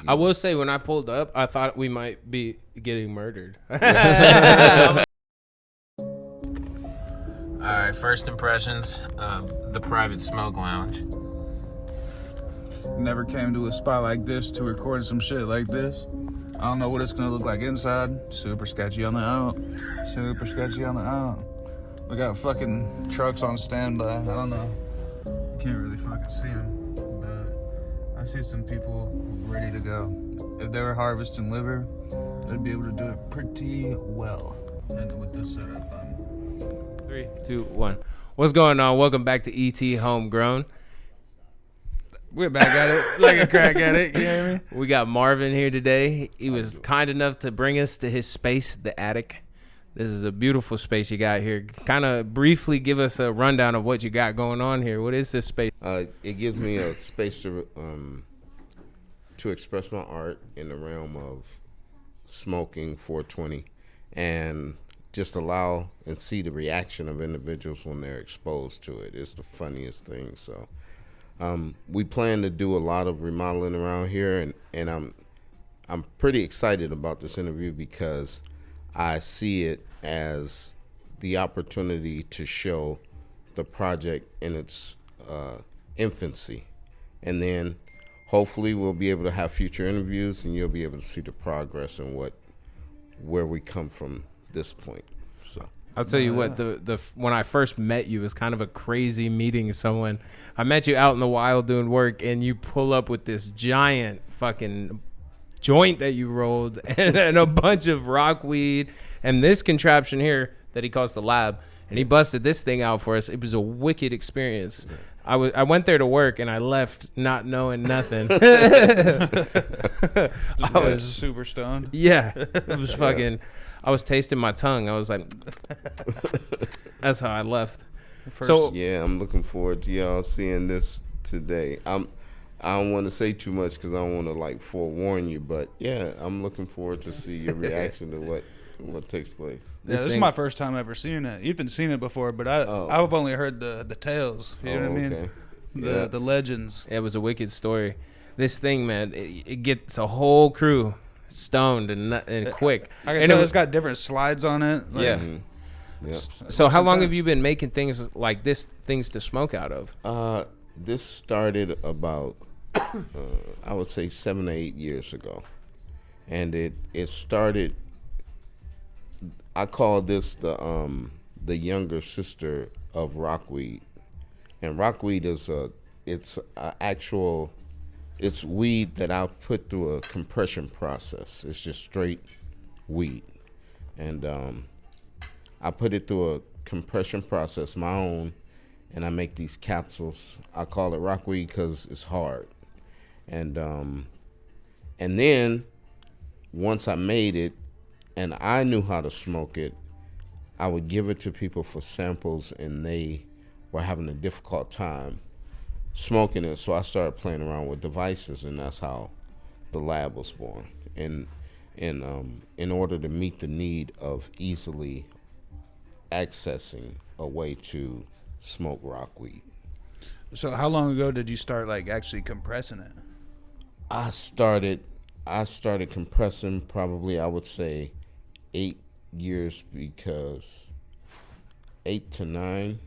I will say, when I pulled up, I thought we might be getting murdered. All right, first impressions of the private smoke lounge. Never came to a spot like this to record some shit like this. I don't know what it's gonna look like inside. Super sketchy on the out. Super sketchy on the out. We got fucking trucks on standby. I don't know. Can't really fucking see them, but I see some people ready to go. If they were harvesting liver, they'd be able to do it pretty well. And with this setup, 3, 2, 1. What's going on? Welcome back to ET Homegrown. we're back at it, like a crack at it. You know what I mean? We got Marvin here today. He was kind enough to bring us to his space, the attic. This is a beautiful space you got here. Kind of briefly give us a rundown of what you got going on here. What is this space? It gives me a space to express my art in the realm of smoking 420 and just allow and see the reaction of individuals when they're exposed to it. It's the funniest thing. So we plan to do a lot of remodeling around here, and I'm pretty excited about this interview because I see it as the opportunity to show the project in its infancy, and then hopefully we'll be able to have future interviews and you'll be able to see the progress and where we come from this point. So I'll tell you what, the when I first met you, it was kind of a crazy meeting someone. I met you out in the wild doing work, and you pull up with this giant fucking joint that you rolled and a bunch of rock weed and this contraption here that he calls the lab, and he busted this thing out for us. It was a wicked experience. I went there to work and I left not knowing nothing. I was super stoned. Yeah, it was fucking. I was tasting my tongue. I was like, that's how I left. So yeah, I'm looking forward to y'all seeing this today. I don't want to say too much because I don't want to like forewarn you, but yeah, I'm looking forward to see your reaction to what takes place. Yeah, this is my first time ever seeing it. Ethan's seen it before, but I've only heard the tales. You know what I mean? Okay. The legends. It was a wicked story. This thing, man, it gets a whole crew stoned and quick. I can tell it's got different slides on it. Like, yeah. Mm-hmm. Yeah. So how long have you been making things like this, things to smoke out of? This started about I would say 7 to 8 years ago, and it started. I call this the younger sister of rockweed, and rockweed is it's weed that I've put through a compression process. It's just straight weed, and I put it through a compression process, my own, and I make these capsules. I call it rockweed because it's hard, and then once I made it, and I knew how to smoke it, I would give it to people for samples, and they were having a difficult time smoking it. So I started playing around with devices, and that's how the lab was born. And in order to meet the need of easily accessing a way to smoke rockweed. So how long ago did you start like actually compressing it? I started compressing probably, I would say, 8 years, because 8 to 9,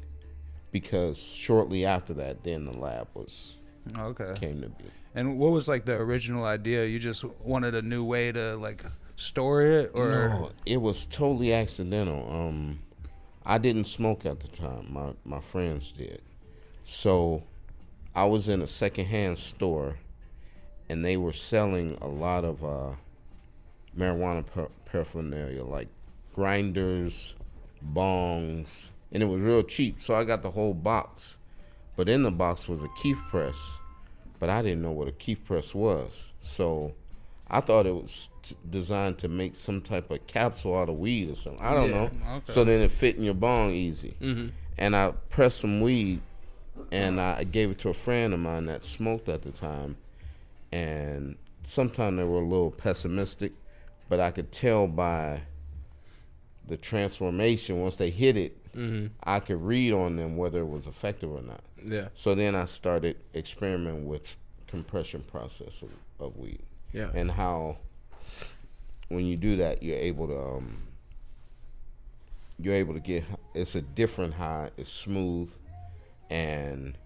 because shortly after that, then the lab came to be. And what was like the original idea? You just wanted a new way to like store it, or no? It was totally accidental. I didn't smoke at the time. My friends did. So I was in a secondhand store, and they were selling a lot of marijuana paraphernalia, like grinders, bongs, and it was real cheap. So I got the whole box, but in the box was a keef press, but I didn't know what a keef press was. So I thought it was designed to make some type of capsule out of weed or something. I don't know. Okay. So then it fit in your bong easy. Mm-hmm. And I pressed some weed, and I gave it to a friend of mine that smoked at the time, and sometimes they were a little pessimistic, but I could tell by the transformation once they hit it. Mm-hmm. I could read on them whether it was effective or not. Yeah. So then I started experimenting with compression process of weed. Yeah. And how when you do that, you're able to get, it's a different high. It's smooth, and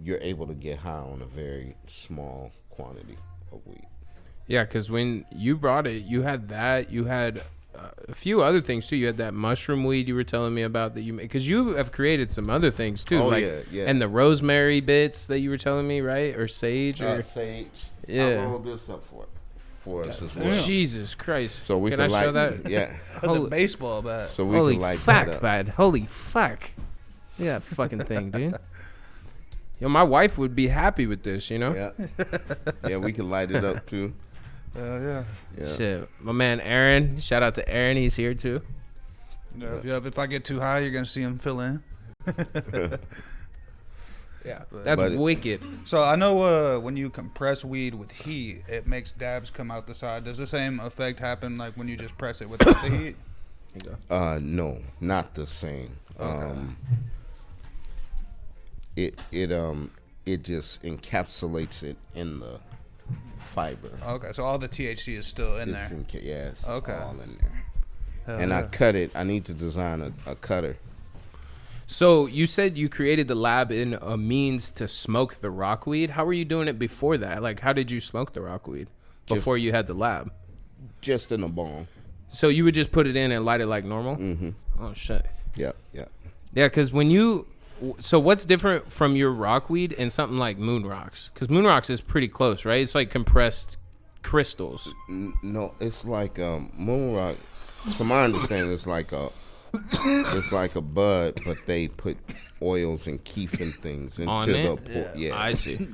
you're able to get high on a very small quantity of weed. Yeah, because when you brought it, you had that. You had a few other things too. You had that mushroom weed you were telling me about that you made, because you have created some other things too. Oh, like, yeah. And the rosemary bits that you were telling me, right? Or sage? Sage. Yeah. I rolled this up for us as well. Jesus Christ. So we can I light, show that? Yeah. That's a baseball bat. So we Holy can light fuck, that up. bud. Holy fuck. Look at that fucking thing, dude. Yo, my wife would be happy with this, you know? Yeah. Yeah, we can light it up too. Yeah. Shit. My man Aaron. Shout out to Aaron. He's here too. Yep. If I get too high, you're gonna see him fill in. Yeah. That's wicked. So I know when you compress weed with heat, it makes dabs come out the side. Does the same effect happen like when you just press it without the heat? No, not the same. Okay. It just encapsulates it in the fiber. Okay, so all the THC is still in there. It's Okay. all in there. Hell And yeah. I cut it. I need to design a cutter. So you said you created the lab in a means to smoke the rockweed. How were you doing it before that? Like, how did you smoke the rockweed before you had the lab? Just in a bong. So you would just put it in and light it like normal? Mm-hmm. Oh, shit. Yep. Yeah, because when you... So what's different from your rockweed and something like moon rocks? Because moon rocks is pretty close, right? It's like compressed crystals. No, it's like moon rock. From my understanding, it's like a bud, but they put oils and keef and things into On it? Yeah, I see.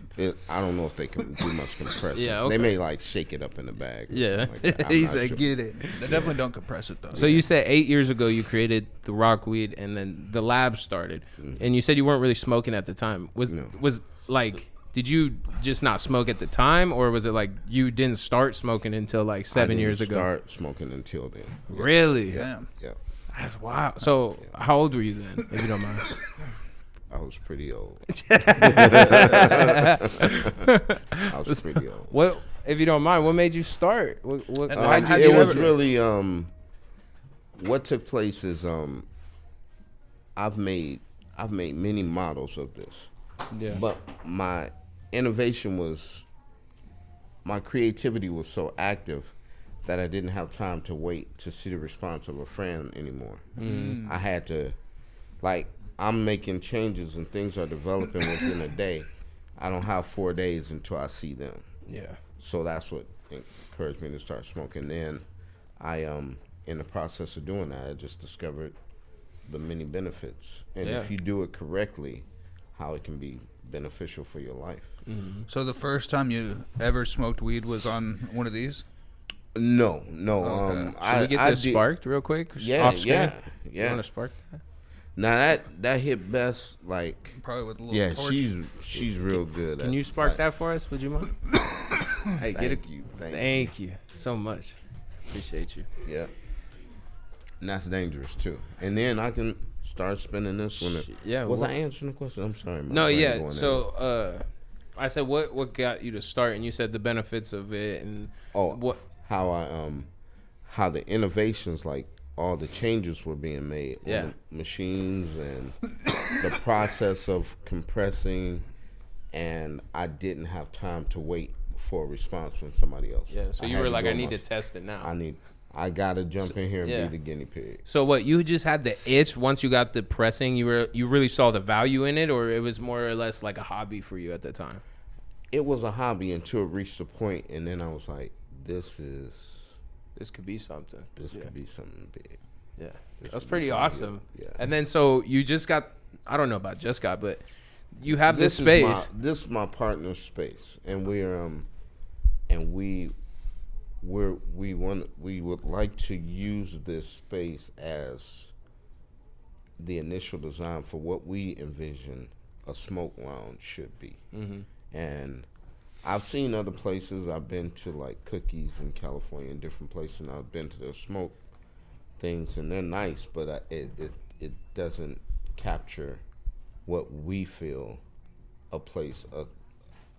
I don't know if they can do much compressing. Yeah, okay. They may like shake it up in the bag. Yeah. He said, "Get it." They definitely don't compress it though. So you said 8 years ago you created the rockweed and then the lab started. And you said you weren't really smoking at the time. Was like, did you just not smoke at the time, or was it like you didn't start smoking until like 7 years ago? Start smoking until then. Yeah. Really? Damn. Yeah. That's wild. So how old were you then, if you don't mind? I was pretty old. I was pretty old. What, if you don't mind, what made you start? What It was really what took place is I've made many models of this. Yeah. But my innovation was, my creativity was so active that I didn't have time to wait to see the response of a friend anymore. I had to, like, I'm making changes and things are developing within a day. I don't have 4 days until I see them. Yeah. So that's what encouraged me to start smoking. Then I, in the process of doing that, I just discovered the many benefits. And if you do it correctly, how it can be beneficial for your life. So the first time you ever smoked weed was on one of these? No. Okay. Should we get this sparked real quick? Yeah. You want to spark that? Now that hit best, like, Probably with a little torch. she's real good. Can you spark that for us? Would you mind? Hey, Thank you. Thank you so much. Appreciate you. Yeah. And that's dangerous too. And then I can start spinning this one. Yeah. Was I answering the question? I'm sorry. No, yeah. So I said, what got you to start? And you said the benefits of it and how the innovations, like all the changes were being made on the machines and the process of compressing, and I didn't have time to wait for a response from somebody else. Yeah. So you were like, I need to test it now. I gotta jump in here and be the guinea pig. So what, you just had the itch once you got the pressing, you really saw the value in it, or it was more or less like a hobby for you at the time? It was a hobby until it reached a point, and then I was like, this could be something. This could be something big. Yeah. That's pretty awesome. Yeah. And then so you just got, I don't know about just got, but you have this space. This is my partner's space, and we would like to use this space as the initial design for what we envision a smoke lounge should be. And I've seen other places. I've been to like Cookies in California and different places, and I've been to their smoke things, and they're nice, but it doesn't capture what we feel a place,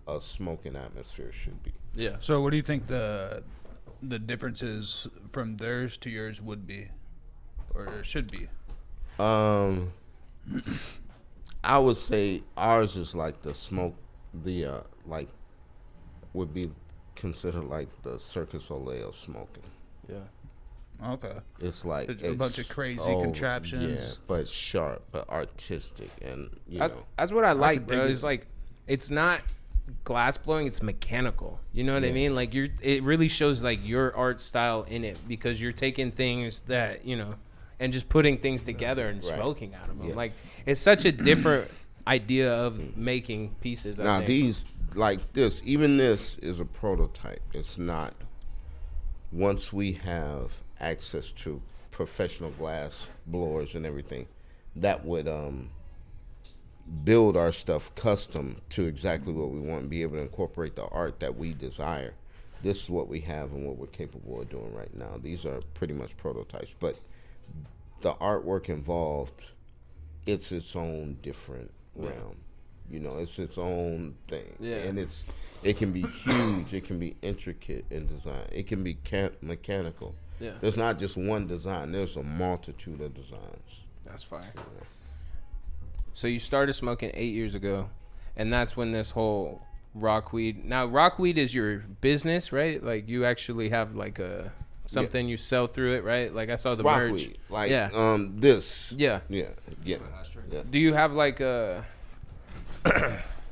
a smoking atmosphere should be. Yeah. So what do you think the differences from theirs to yours would be, or should be? I would say ours is like the smoke, like would be considered like the Circus Soleil of smoking. Yeah. Okay. It's like a bunch of crazy contraptions. Yeah, but sharp, but artistic, and you know. That's what I like, bro. dig It's it. like it's not glass blowing; it's mechanical. You know what I mean? Like it really shows like your art style in it because you're taking things that and just putting things together and smoking out of them. Yeah. Like it's such a different idea of making pieces. I Now think. these, like this, even this is a prototype. It's not. Once we have access to professional glass blowers and everything, that would build our stuff custom to exactly what we want and be able to incorporate the art that we desire. This is what we have and what we're capable of doing right now. These are pretty much prototypes, but the artwork involved, it's its own different realm. It's its own thing. Yeah. And it can be huge, it can be intricate in design, it can be mechanical. Yeah. There's not just one design, there's a multitude of designs. That's fire. So you started smoking 8 years ago, and that's when this whole rockweed. Now, rockweed is your business, right? Like you actually have like something you sell through it, right? Like I saw the merch. Rockweed, like this. Yeah. Yeah. Do you have like a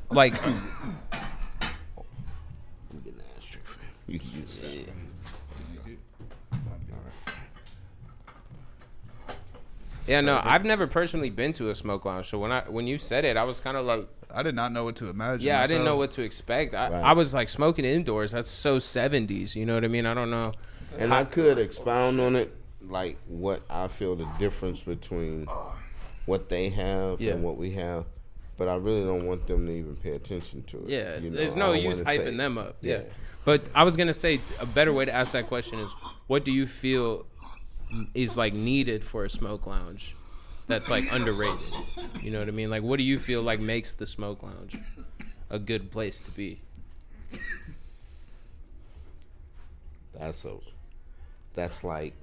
like? Let me get an ashtray for you. You can use that. Yeah, no, I've never personally been to a smoke lounge. So when you said it, I was kind of like, I did not know what to imagine. yeah, myself. I didn't know what to expect. I was like smoking indoors. That's so 70s. You know what I mean? I don't know. And I could expound on it, like what I feel the difference between what they have and what we have. But I really don't want them to even pay attention to it. Yeah, You know, there's I no don't use wanna hyping say- them up. Yeah. Yeah. But I was going to say a better way to ask that question is, what do you feel is like needed for a smoke lounge that's like underrated? You know what I mean? Like, what do you feel like makes the smoke lounge a good place to be? That's like,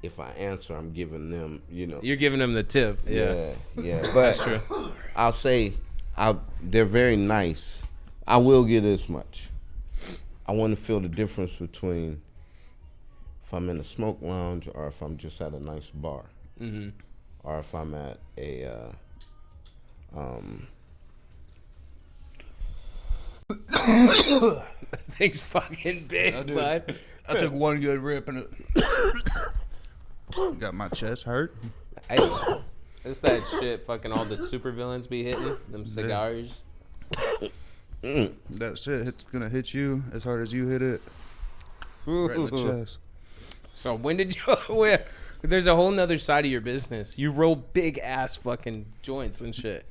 if I answer, I'm giving them, You're giving them the tip. Yeah. Yeah. But That's true. I'll say, they're very nice. I will get this much. I want to feel the difference between if I'm in a smoke lounge or if I'm just at a nice bar, or if I'm at a Thing's fucking big, dude. bud. I took one good rip and it got my chest hurt. Hey, it's that shit fucking all the supervillains be hitting, them cigars. That shit it's gonna hit you as hard as you hit it. Right in the chest. So when did you, there's a whole nother side of your business. You roll big ass fucking joints and shit.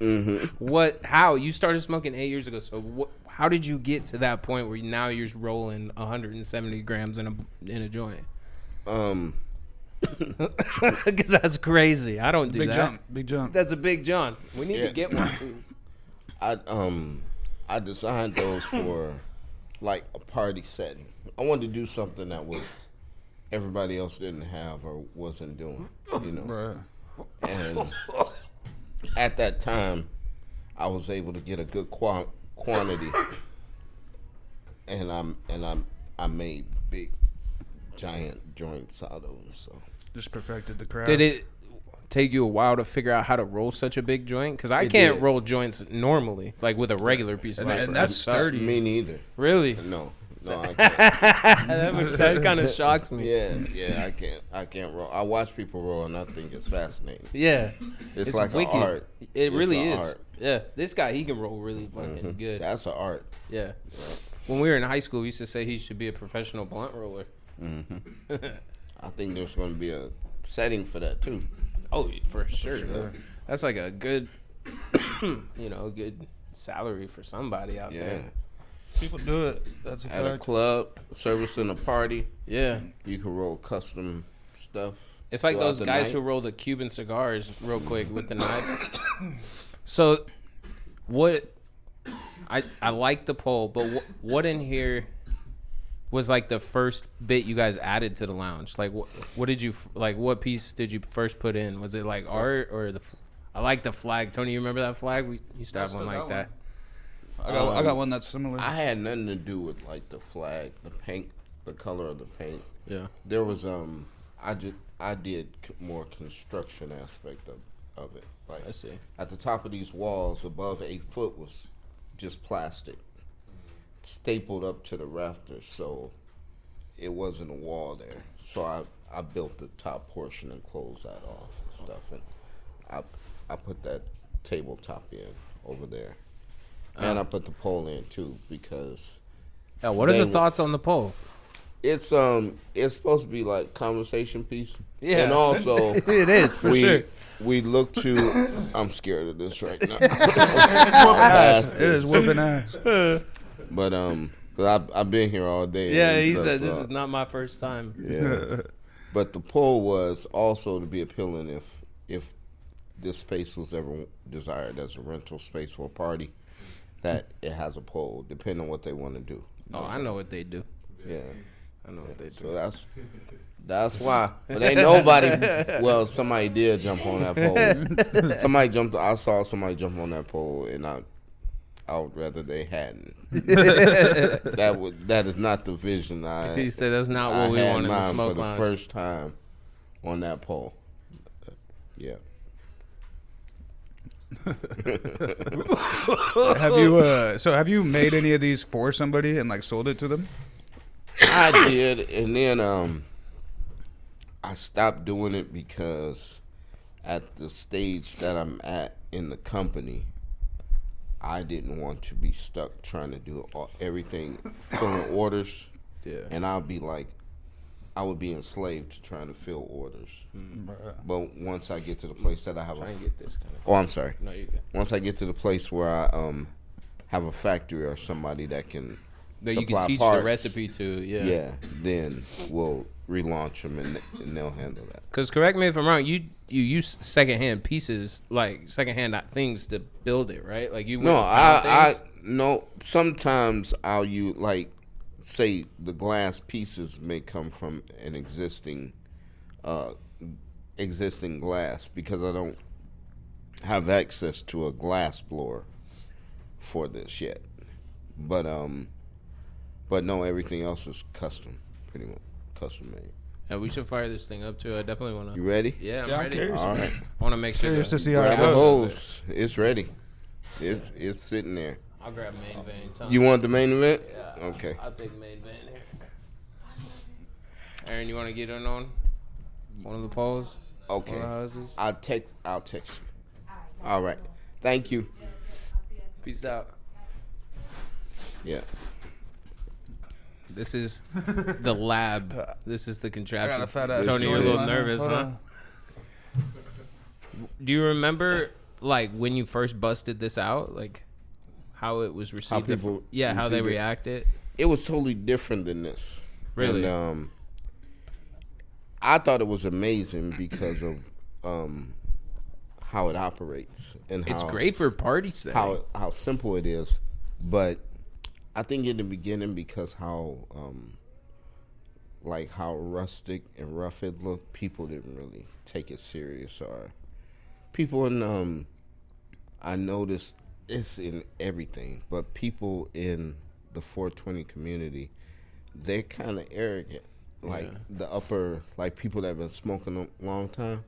How? You started smoking 8 years ago, so how did you get to that point where now you're rolling 170 grams in a joint? Because that's crazy. I don't do that. Big jump. That's a big John. We need to get one. I designed those for like a party setting. I wanted to do something that was everybody else didn't have or wasn't doing, Right. And at that time, I was able to get a good quantity, and I made big, giant joints out of them. So Just perfected the craft. Did it take you a while to figure out how to roll such a big joint? Because I can't roll joints normally, like with a regular piece of paper. And that's sturdy. me neither. Really? No, I can't. that kind of shocks me. Yeah, I can't roll. I watch people roll, and I think it's fascinating. Yeah. It's like wicked. an art. It really an is. art. Yeah. This guy, he can roll really fucking good. That's an art. Yeah. When we were in high school, we used to say he should be a professional blunt roller. I think there's going to be a setting for that too. Oh, for sure. That's like a good, good salary for somebody out there. People do it. That's a At a fact. club, servicing a party, Yeah. you can roll custom stuff. It's like throughout those the guys night. who roll the Cuban cigars real quick with the knife. So, what? I like the poll, but what in here was like the first bit you guys added to the lounge? Like, what did you like? What piece did you first put in? Was it like art or the? I like the flag. Tony, you remember that flag? We used to have one like that. I got one that's similar. I had nothing to do with like the flag, the paint, the color of the paint. Yeah. There was I did more construction aspect of it. Like, I see. At the top of these walls, above 8 foot was just plastic, stapled up to the rafters, so it wasn't a wall there. So I built the top portion and closed that off and stuff, and I put that tabletop in over there, and I put the pole in too because. Yeah, what are the thoughts on the pole? It's supposed to be like conversation piece. Yeah, and also it is for sure. We look to. I'm scared of this right now. It is whooping ass. But cause I've been here all day. Yeah, he said this is not my first time. Yeah, but the pole was also to be appealing if this space was ever desired as a rental space for a party, that it has a pole, depending on what they want to do. Oh, I know what they do. Yeah. I know what they do. So that's why. But ain't nobody. Well, somebody did jump on that pole. I saw somebody jump on that pole, and I would rather they hadn't. That is not the vision He said that's not what we want in the smoke for lounge. the first time on that pole. Yeah. Have you made any of these for somebody and like sold it to them? I did, and then I stopped doing it because at the stage that I'm at in the company, I didn't want to be stuck trying to do everything, filling orders. Yeah. And I would be enslaved to trying to fill orders. But once I get to the place that I have I'm sorry. No, you good. Once I get to the place where I have a factory or somebody that can that you can teach parts, the recipe to, yeah, then we'll relaunch them and they'll handle that. Because correct me if I'm wrong, you use secondhand pieces, like secondhand things to build it, right? Like you. No. Sometimes I'll use like, say the glass pieces may come from an existing glass because I don't have access to a glass blower for this yet. But no, everything else is custom, pretty much custom made. Yeah, we should fire this thing up too. I definitely want to. You ready? Yeah, I'm I'm ready. curious. All right. I want to make sure. Curious to see how it Grab the goes. hose. It's ready. It's sitting there. I'll grab main vein. You want the main event? Yeah. Okay. I'll take main vein here. Aaron, you want to get in on one of the poles? Okay. One of the houses? I'll text you. All right. Thank you. Peace out. Yeah. This is the lab. This is the contraption. I got a fat ass Tony, you're a joint little in my nervous, hand. huh? Hold on. Do you remember, like, when you first busted this out, like, how it was received? people how they received it? reacted. It was totally different than this. Really? And I thought it was amazing because of how it operates and how It's great for party setting. how simple it is, but I think in the beginning because how rustic and rough it looked, people didn't really take it serious. Or people in I noticed it's in everything, but people in the 420 community, they're kind of arrogant. Like the upper, like people that have been smoking a long time,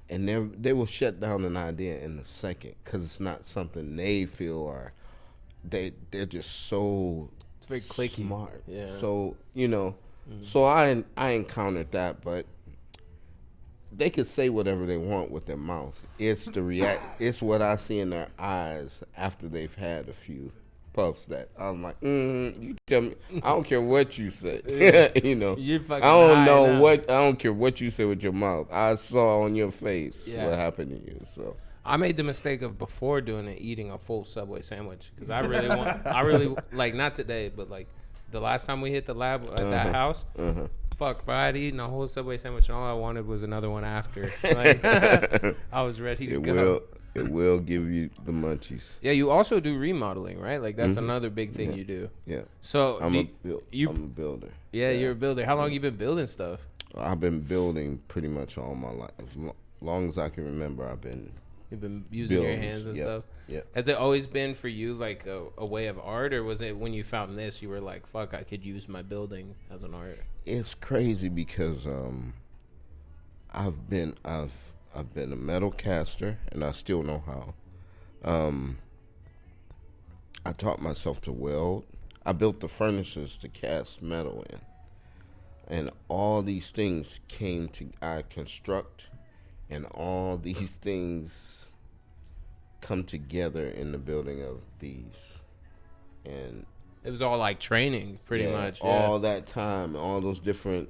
and they will shut down an idea in a second because it's not something they feel or they're just so It's very cliquey. smart. Yeah. So so I encountered that, but they could say whatever they want with their mouth. It's the It's what I see in their eyes after they've had a few puffs that I'm like, you tell me. I don't care what you say. You're fucking I don't high know now. what. I don't care what you say with your mouth. I saw on your face what happened to you. So I made the mistake of before doing it, eating a full Subway sandwich because I really like not today, but like the last time we hit the lab at that house. Fuck, bro, I'd eaten a whole Subway sandwich and all I wanted was another one after. Like, I was ready to go. It will give you the munchies. Yeah, you also do remodeling, right? Like that's another big thing you do. Yeah. So I'm a builder. Yeah, you're a builder. How long you been building stuff? I've been building pretty much all my life. As long as I can remember, You've been using your hands and stuff. Yeah. Has it always been for you like a way of art, or was it when you found this you were like, "Fuck, I could use my building as an art"? It's crazy because I've been a metal caster, and I still know how. I taught myself to weld. I built the furnaces to cast metal in, and all these things I construct, and all these things come together in the building of these. And it was all like training, pretty much. All that time, all those different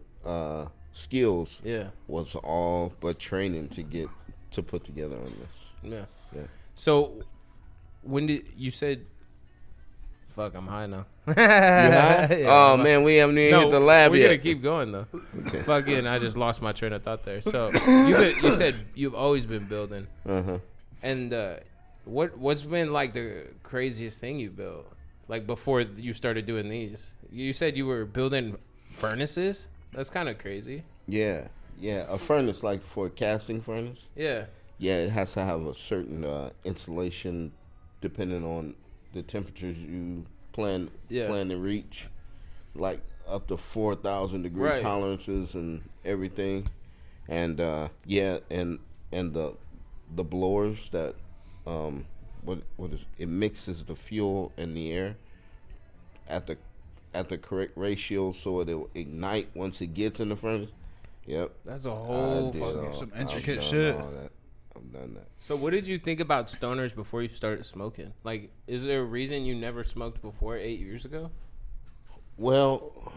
skills. Was all but training to put together on this. Yeah. So, when did you said? Fuck, I'm high now. You high? Man, we haven't even hit the lab we're yet. We're gonna keep going though. Fucking, I just lost my train of thought there. So you said you've always been building. And what's been like the craziest thing you built? Like before you started doing these, you said you were building furnaces. That's kind of crazy. Yeah, a furnace like for a casting furnace. Yeah, it has to have a certain insulation, depending on the temperatures you plan to reach, like up to 4,000 degree tolerances and everything, and and the blowers that what is it mixes the fuel and the air at the correct ratio so it'll ignite once it gets in the furnace. Yep, that's a whole fucking some intricate shit. I've done that. So what did you think about stoners before you started smoking? Like, is there a reason you never smoked before 8 years ago? Well,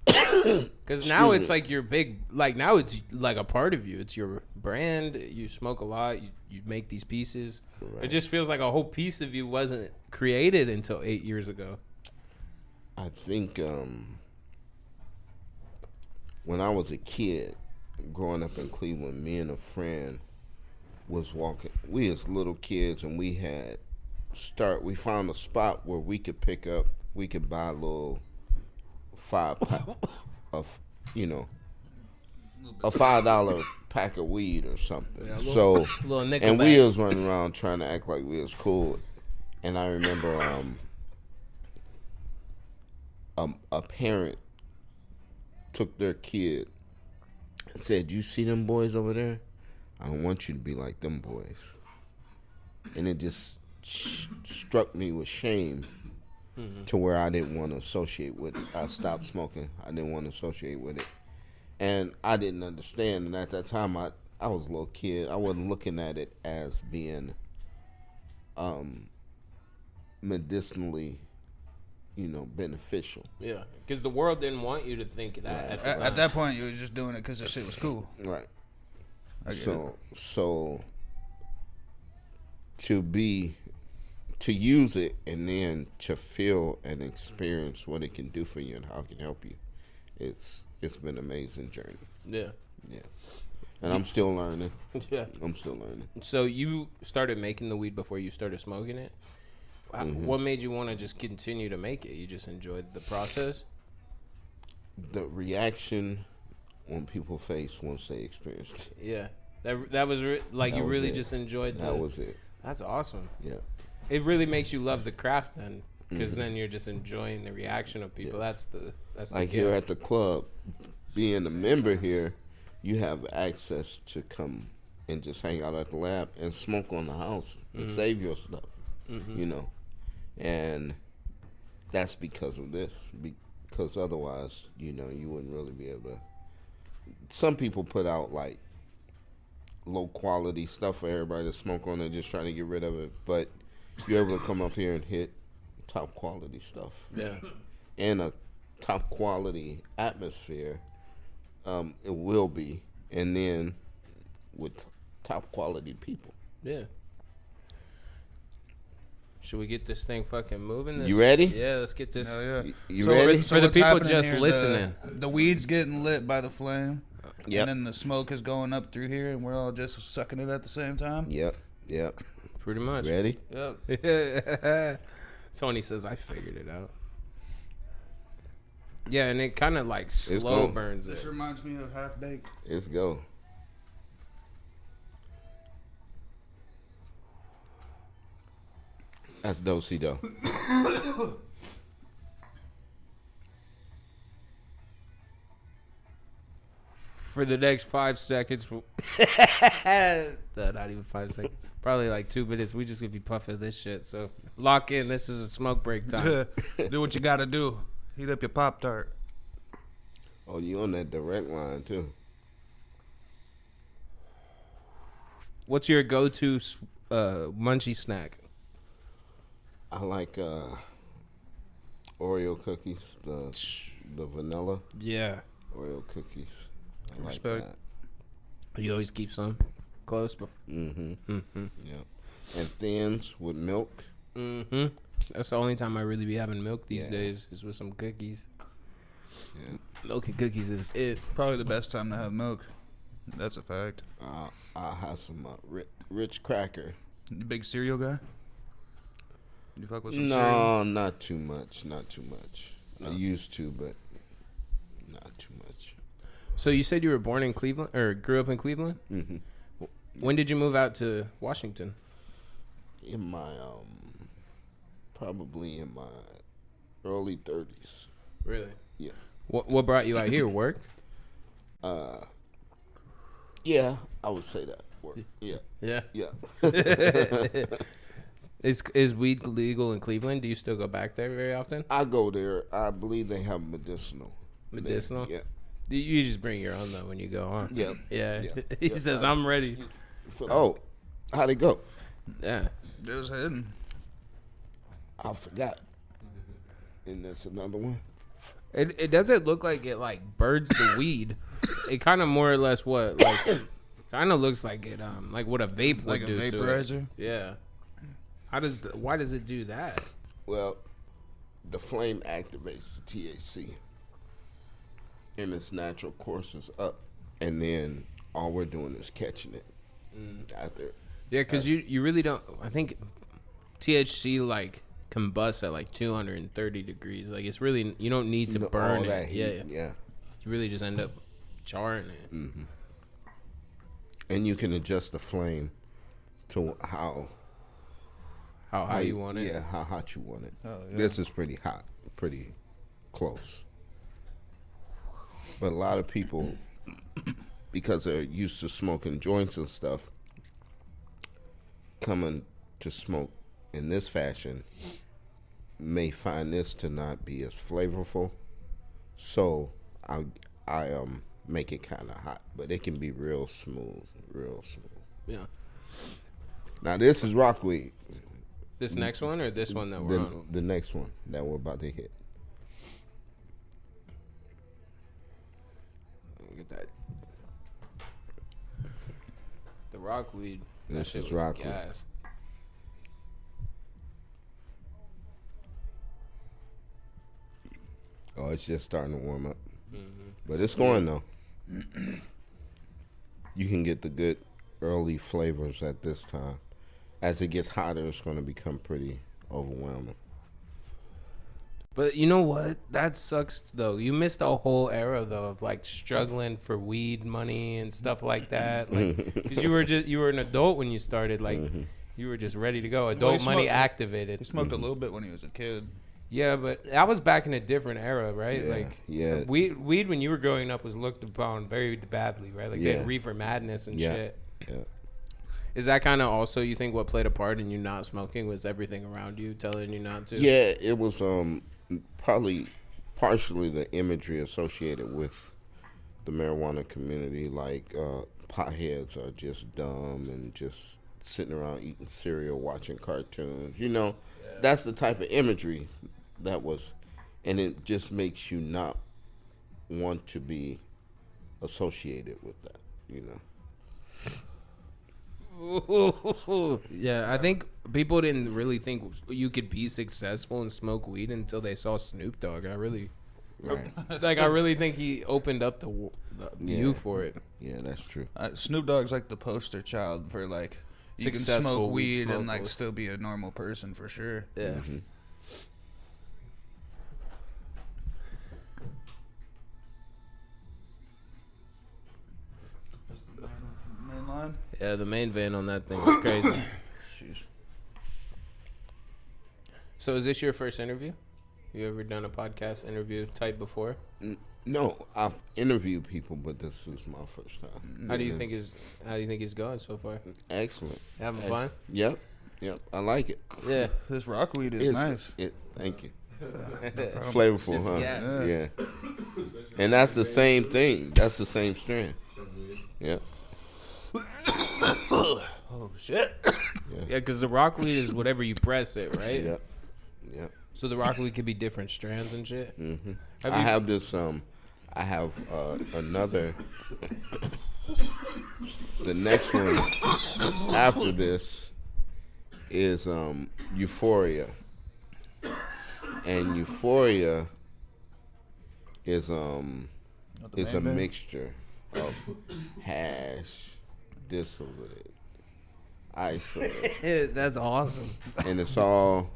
because now it's like your big, like now it's like a part of you. It's your brand. You smoke a lot. You make these pieces. Right. It just feels like a whole piece of you wasn't created until 8 years ago. I think when I was a kid, growing up in Cleveland, me and a friend was walking. We as little kids, and we found a spot where we could buy a little 5-pack of, a $5 pack of weed or something. Yeah, and we was running around trying to act like we was cool. And I remember a parent took their kid and said, "You see them boys over there? I don't want you to be like them boys." And it just struck me with shame to where I didn't want to associate with it. I stopped smoking. I didn't want to associate with it. And I didn't understand. And at that time, I was a little kid. I wasn't looking at it as being medicinally, beneficial. Yeah, because the world didn't want you to think that. Right. At that point, you were just doing it because the shit was cool. Right. So to use it and then to feel and experience what it can do for you and how it can help you, it's been an amazing journey. Yeah. And I'm still learning. Yeah. I'm still learning. So you started making the weed before you started smoking it? What made you want to just continue to make it? You just enjoyed the process? The reaction on people's face once they experienced it. Yeah. That was you really just enjoyed that. That was it. That's awesome. Yeah. It really makes you love the craft then, because then you're just enjoying the reaction of people. Yes. That's like here at the club, being a member here, you have access to come and just hang out at the lab and smoke on the house and save your stuff, and that's because of this. Because otherwise, you wouldn't really be able to. Some people put out like low quality stuff for everybody to smoke on and just trying to get rid of it, but you're able to come up here and hit top quality stuff. Yeah. In a top quality atmosphere, it will be, and then with top quality people. Yeah. Should we get this thing fucking moving? You ready? Yeah, let's get this. Yeah. You ready? For the people just listening. The weed's getting lit by the flame. Yep. And then the smoke is going up through here, and we're all just sucking it at the same time. Yep. Pretty much. Ready? Yep. Tony says I figured it out. Yeah, and it kind of like slow gone. burns This it. reminds me of Half Baked. Let's go. That's do-si-do. For the next 5 seconds, no, not even 5 seconds. Probably like 2 minutes. We just gonna be puffing this shit. So lock in. This is a smoke break time. Do what you gotta do. Heat up your Pop-Tart. Oh, you on that direct line too? What's your go-to munchie snack? I like Oreo cookies, the vanilla Yeah. Oreo cookies. I like Respect. that. You always keep some close. Mm-hmm. Mm-hmm. Yeah. And thins with milk. Mm-hmm. That's the only time I really be having milk these Yeah. days is with some cookies. Yeah. Milk and cookies is it. Probably the best time to have milk. That's a fact. I'll have some rich cracker. You big cereal guy? You fuck with some cereal? No, not too much. Not too much. I used to, but not too much. So you said you were born in Cleveland or grew up in Cleveland? Mm-hmm. When did you move out to Washington? In my probably in my early 30s. Really? Yeah. What brought you out here? Work? Yeah, I would say that. Work. Yeah. Yeah. Yeah. Is weed legal in Cleveland? Do you still go back there very often? I go there. I believe they have medicinal. Medicinal? Yeah. You just bring your own though when you go, huh? Yeah. Yeah. Yeah. He Yeah. says, "I'm ready." Oh, how'd it go? Yeah. It was hidden. I forgot. And that's another one. It doesn't look like it like birds the weed. It kind of more or less what like kind of looks like it like what a vape would Like a do to it. vaporizer? Yeah. Why does it do that? Well, the flame activates the THC in its natural courses up, and then all we're doing is catching it out there. Yeah, because you really don't. I think THC like combusts at like 230 degrees. Like it's really you don't need to burn all it. that heat, Yeah, yeah. you really just end up charring it. And you can adjust the flame to how you want it. Yeah, how hot you want it. Oh, yeah. This is pretty hot, pretty close. But a lot of people, because they're used to smoking joints and stuff, coming to smoke in this fashion may find this to not be as flavorful. So I make it kind of hot, but it can be real smooth. Yeah. Now this is rockweed. This next one or this one that we're on? The next one that we're about to hit. Look at that. The rockweed. That This shit is was rockweed. gas. Oh, it's just starting to warm up. But it's going though. You can get the good early flavors at this time. As it gets hotter, it's going to become pretty overwhelming. But you know what? That sucks though. You missed a whole era though of like struggling for weed money and stuff like that. Like, because you were an adult when you started. Like, you were just ready to go. Adult he money smoked- activated. He smoked a little bit when he was a kid. Yeah, but that was back in a different era, right? Yeah, Like, yeah. weed when you were growing up was looked upon very badly, right? Like, they Yeah. had reefer madness and Yeah. shit. Yeah. Is that kind of also you think what played a part in you not smoking was everything around you telling you not to? Yeah, it was probably partially the imagery associated with the marijuana community. Like potheads are just dumb and just sitting around eating cereal, watching cartoons. You know, that's the type of imagery that was, and it just makes you not want to be associated with that. You know. Yeah, I think people didn't really think you could be successful and smoke weed until they saw Snoop Dogg. I really think he opened up the view for it. Yeah, that's true. Snoop Dogg's like the poster child for like you can Successful smoke weed weed and smokers. like still be a normal person for sure. Yeah. Mm-hmm. Main line. Yeah, the main vein on that thing is crazy. Sheesh. So is this your first interview? You ever done a podcast interview type before? No, I've interviewed people, but this is my first time. How do you think he's going so far? Excellent. Having fun? Yep. I like it. Yeah. This rockweed is nice. Thank you. Flavorful, Shit's huh? gas. Yeah. And that's the same thing. That's the same strand. Yeah. Oh shit. Yeah, because the rockweed is whatever you press it, right? Yep. So the rockweed could be different strands and shit. Mm-hmm. Have I you- have this. I have another. The next one after this is Euphoria, and Euphoria is a mixture of hash, distillate, isolate, That's awesome. and it's all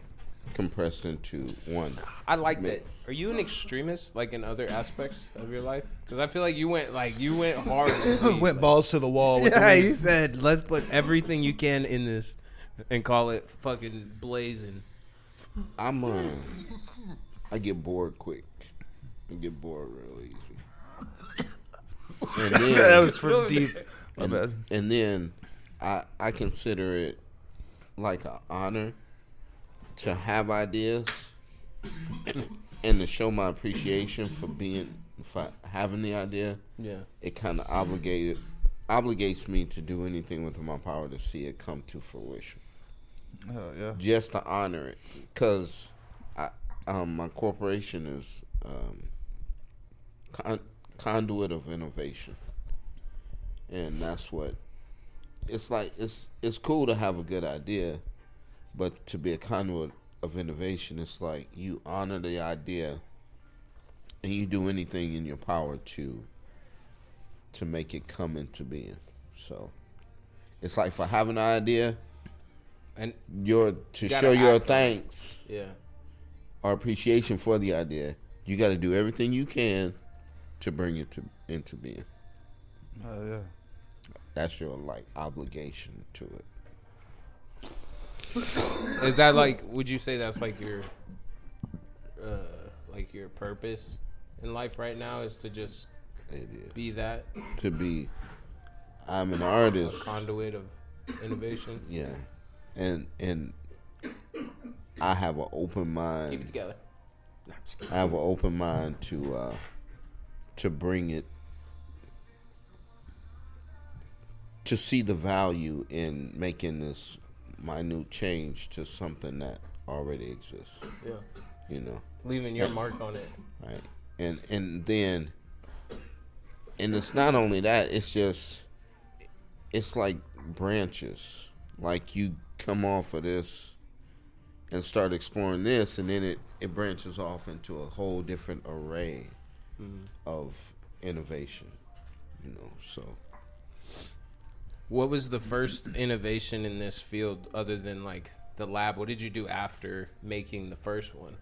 compressed into one. I like mix. that. Are you an extremist, like in other aspects of your life? Because I feel like you went hard. with weed. Went balls to the wall. With Yeah, the you weed. said let's put everything you can in this and call it fucking blazing. I get bored quick. I get bored real easy. And then, That was for deep. My bad. and then I consider it like an honor to have ideas and to show my appreciation for having the idea. Yeah. It kind of obligates me to do anything within my power to see it come to fruition. Oh yeah. Just to honor it, because my corporation is Conduit of innovation, and that's what it's like. It's cool to have a good idea, but to be a conduit of innovation, it's like you honor the idea and you do anything in your power to make it come into being. So it's like for having an idea And to gotta show your act on it. thanks yeah. or appreciation for the idea, you got to do everything you can to bring it into being. Oh yeah. That's your obligation to it. Is that would you say that's your purpose in life right now is to just It is be that to be. I'm an artist. conduit of innovation? Yeah, and I have an open Keep it mind. together. No, I'm just kidding. I have an open mind to bring it, to see the value in making this minute change to something that already exists. Yeah. You know, Leaving your mark on it. right? And then it's not only that. It's like branches. Like you come off of this and start exploring this, and then it branches off into a whole different array of innovation. You know, so. What was the first innovation in this field other than the lab? What did you do after making the first one?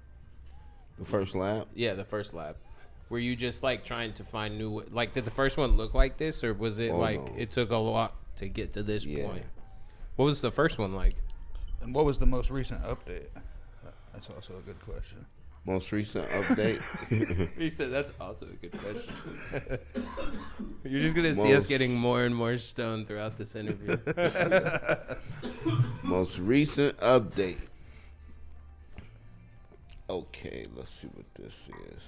The first lab? Yeah, the first lab. Were you just trying to find new did the first one look like this, or was it No. it took a lot to get to this Yeah. point? What was the first one like? And what was the most recent update? That's also a good question. Most recent update? He said that's also a good question. You're just gonna see us Most- getting more and more stoned throughout this interview. Most recent update. Okay, let's see what this is.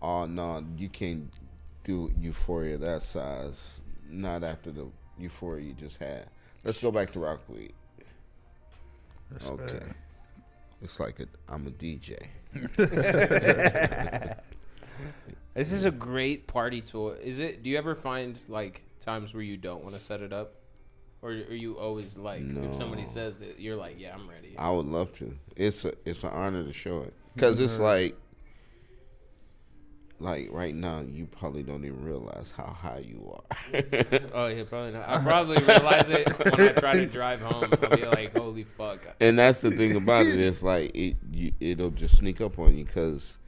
Oh, no, you can't do Euphoria that size. Not after the Euphoria you just had. Let's go back to Rockweed. Okay. It's like I'm a DJ. This is a great party tool. Is it? Do you ever find times where you don't want to set it up, or are you always if somebody says it, you're like, yeah, I'm ready. I would love to. It's an honor to show it, because it's like like right now, you probably don't even realize how high you are. Oh yeah, probably not. I probably realize it when I try to drive home. I'll be like, holy fuck. And that's the thing about it. It's like it'll just sneak up on you because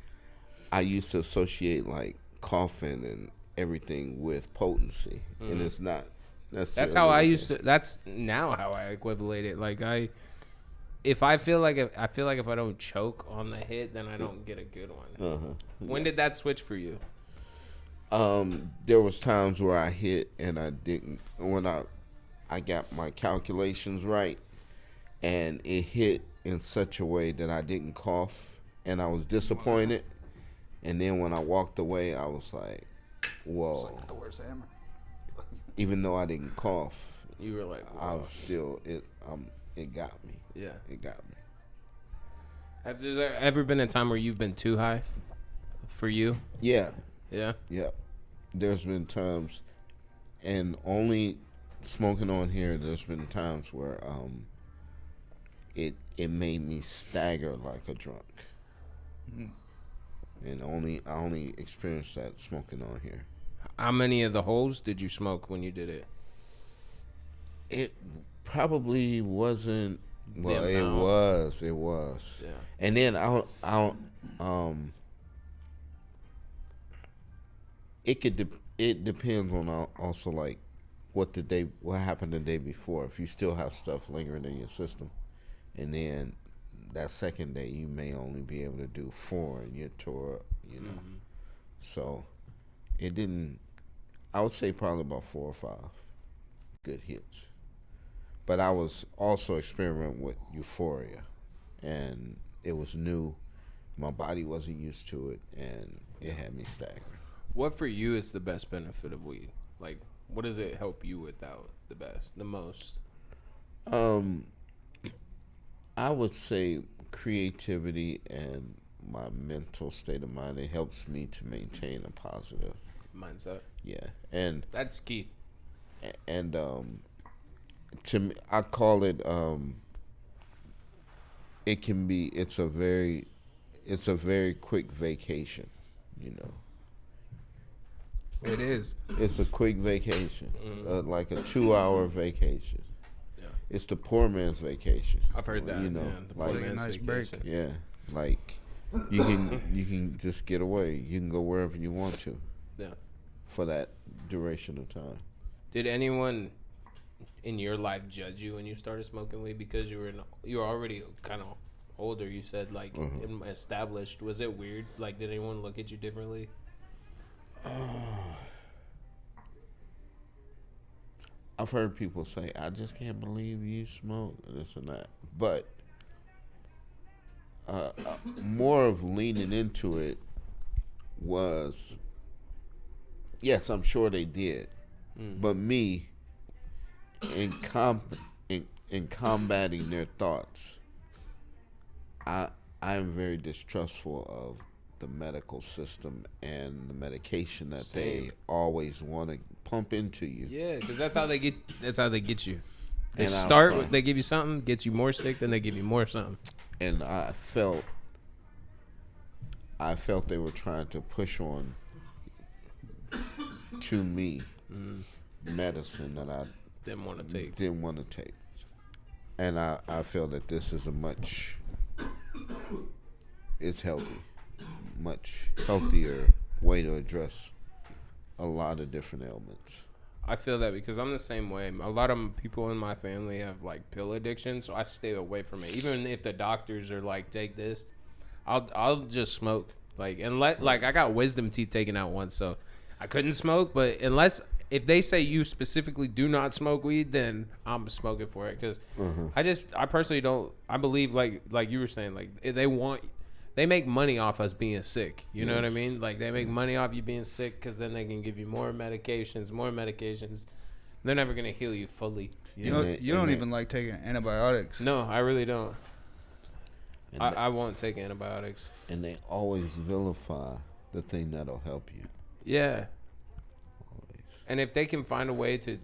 I used to associate like coughing and everything with potency, and it's not necessarily. That's how I used to. That's now how I equivalate it. Like if I feel like if I don't choke on the hit, then I don't get a good one. When did that switch for you? There was times where I hit and I didn't. When I got my calculations right, and it hit in such a way that I didn't cough, and I was disappointed. And then when I walked away, I was like, "Whoa!" It's like Thor's hammer. Even though I didn't cough, You were like, I whoa. was still it. It got me. Yeah. It got me. Have there ever been a time where you've been too high for you? Yeah. Yeah. Yep. There's been times, and only smoking on here, there's been times where it made me stagger like a drunk. And I only experienced that smoking on here. How many of the holes did you smoke when you did it? It probably wasn't. Well, The it amount. was. Yeah. And then it depends on also like what happened the day before. If you still have stuff lingering in your system, and then that second day you may only be able to do 4 and you're tore up, So it didn't. I would say probably about 4 or 5 good hits. But I was also experimenting with euphoria, and it was new. My body wasn't used to it, and it had me staggering. What for you is the best benefit of weed? Like, what does it help you without the most? I would say creativity and my mental state of mind. It helps me to maintain a positive Mindset. Yeah, and That's key. To me, I call it. It can be. It's a very quick vacation. It is. It's a quick vacation, like a 2-hour vacation. Yeah. It's the poor man's vacation. I've heard that. The like poor man's nice vacation. break. yeah, like you can just get away. You can go wherever you want to. Yeah. For that duration of time. Did anyone in your life judge you when you started smoking weed because you were already kind of older? You said like established. Was it weird? Like, did anyone look at you differently? I've heard people say, "I just can't believe you smoke this and that," but more of leaning into it was, yes, I'm sure they did, but me in combating their thoughts, I am very distrustful of the medical system and the medication that they always want to pump into you. Yeah, because that's how they get you. They And start with, they give you something, gets you more sick, then they give you more something. And I felt they were trying to push on to me medicine that I Didn't want to take. And I feel that this is it's healthy, much healthier way to address a lot of different ailments. I feel that because I'm the same way. A lot of people in my family have like pill addiction, so I stay away from it. Even if the doctors are like, take this, I'll just smoke. Like, like I got wisdom teeth taken out once, so I couldn't smoke. But if they say you specifically do not smoke weed, then I'm smoking for it. Because I personally don't. I believe like you were saying, like they make money off us being sick. You know what I mean? Like, they make money off you being sick because then they can give you more medications. They're never going to heal you fully. You don't even like taking antibiotics. No, I really don't. I won't take antibiotics. And they always vilify the thing that'll help you. Yeah. Always. And if they can find a way to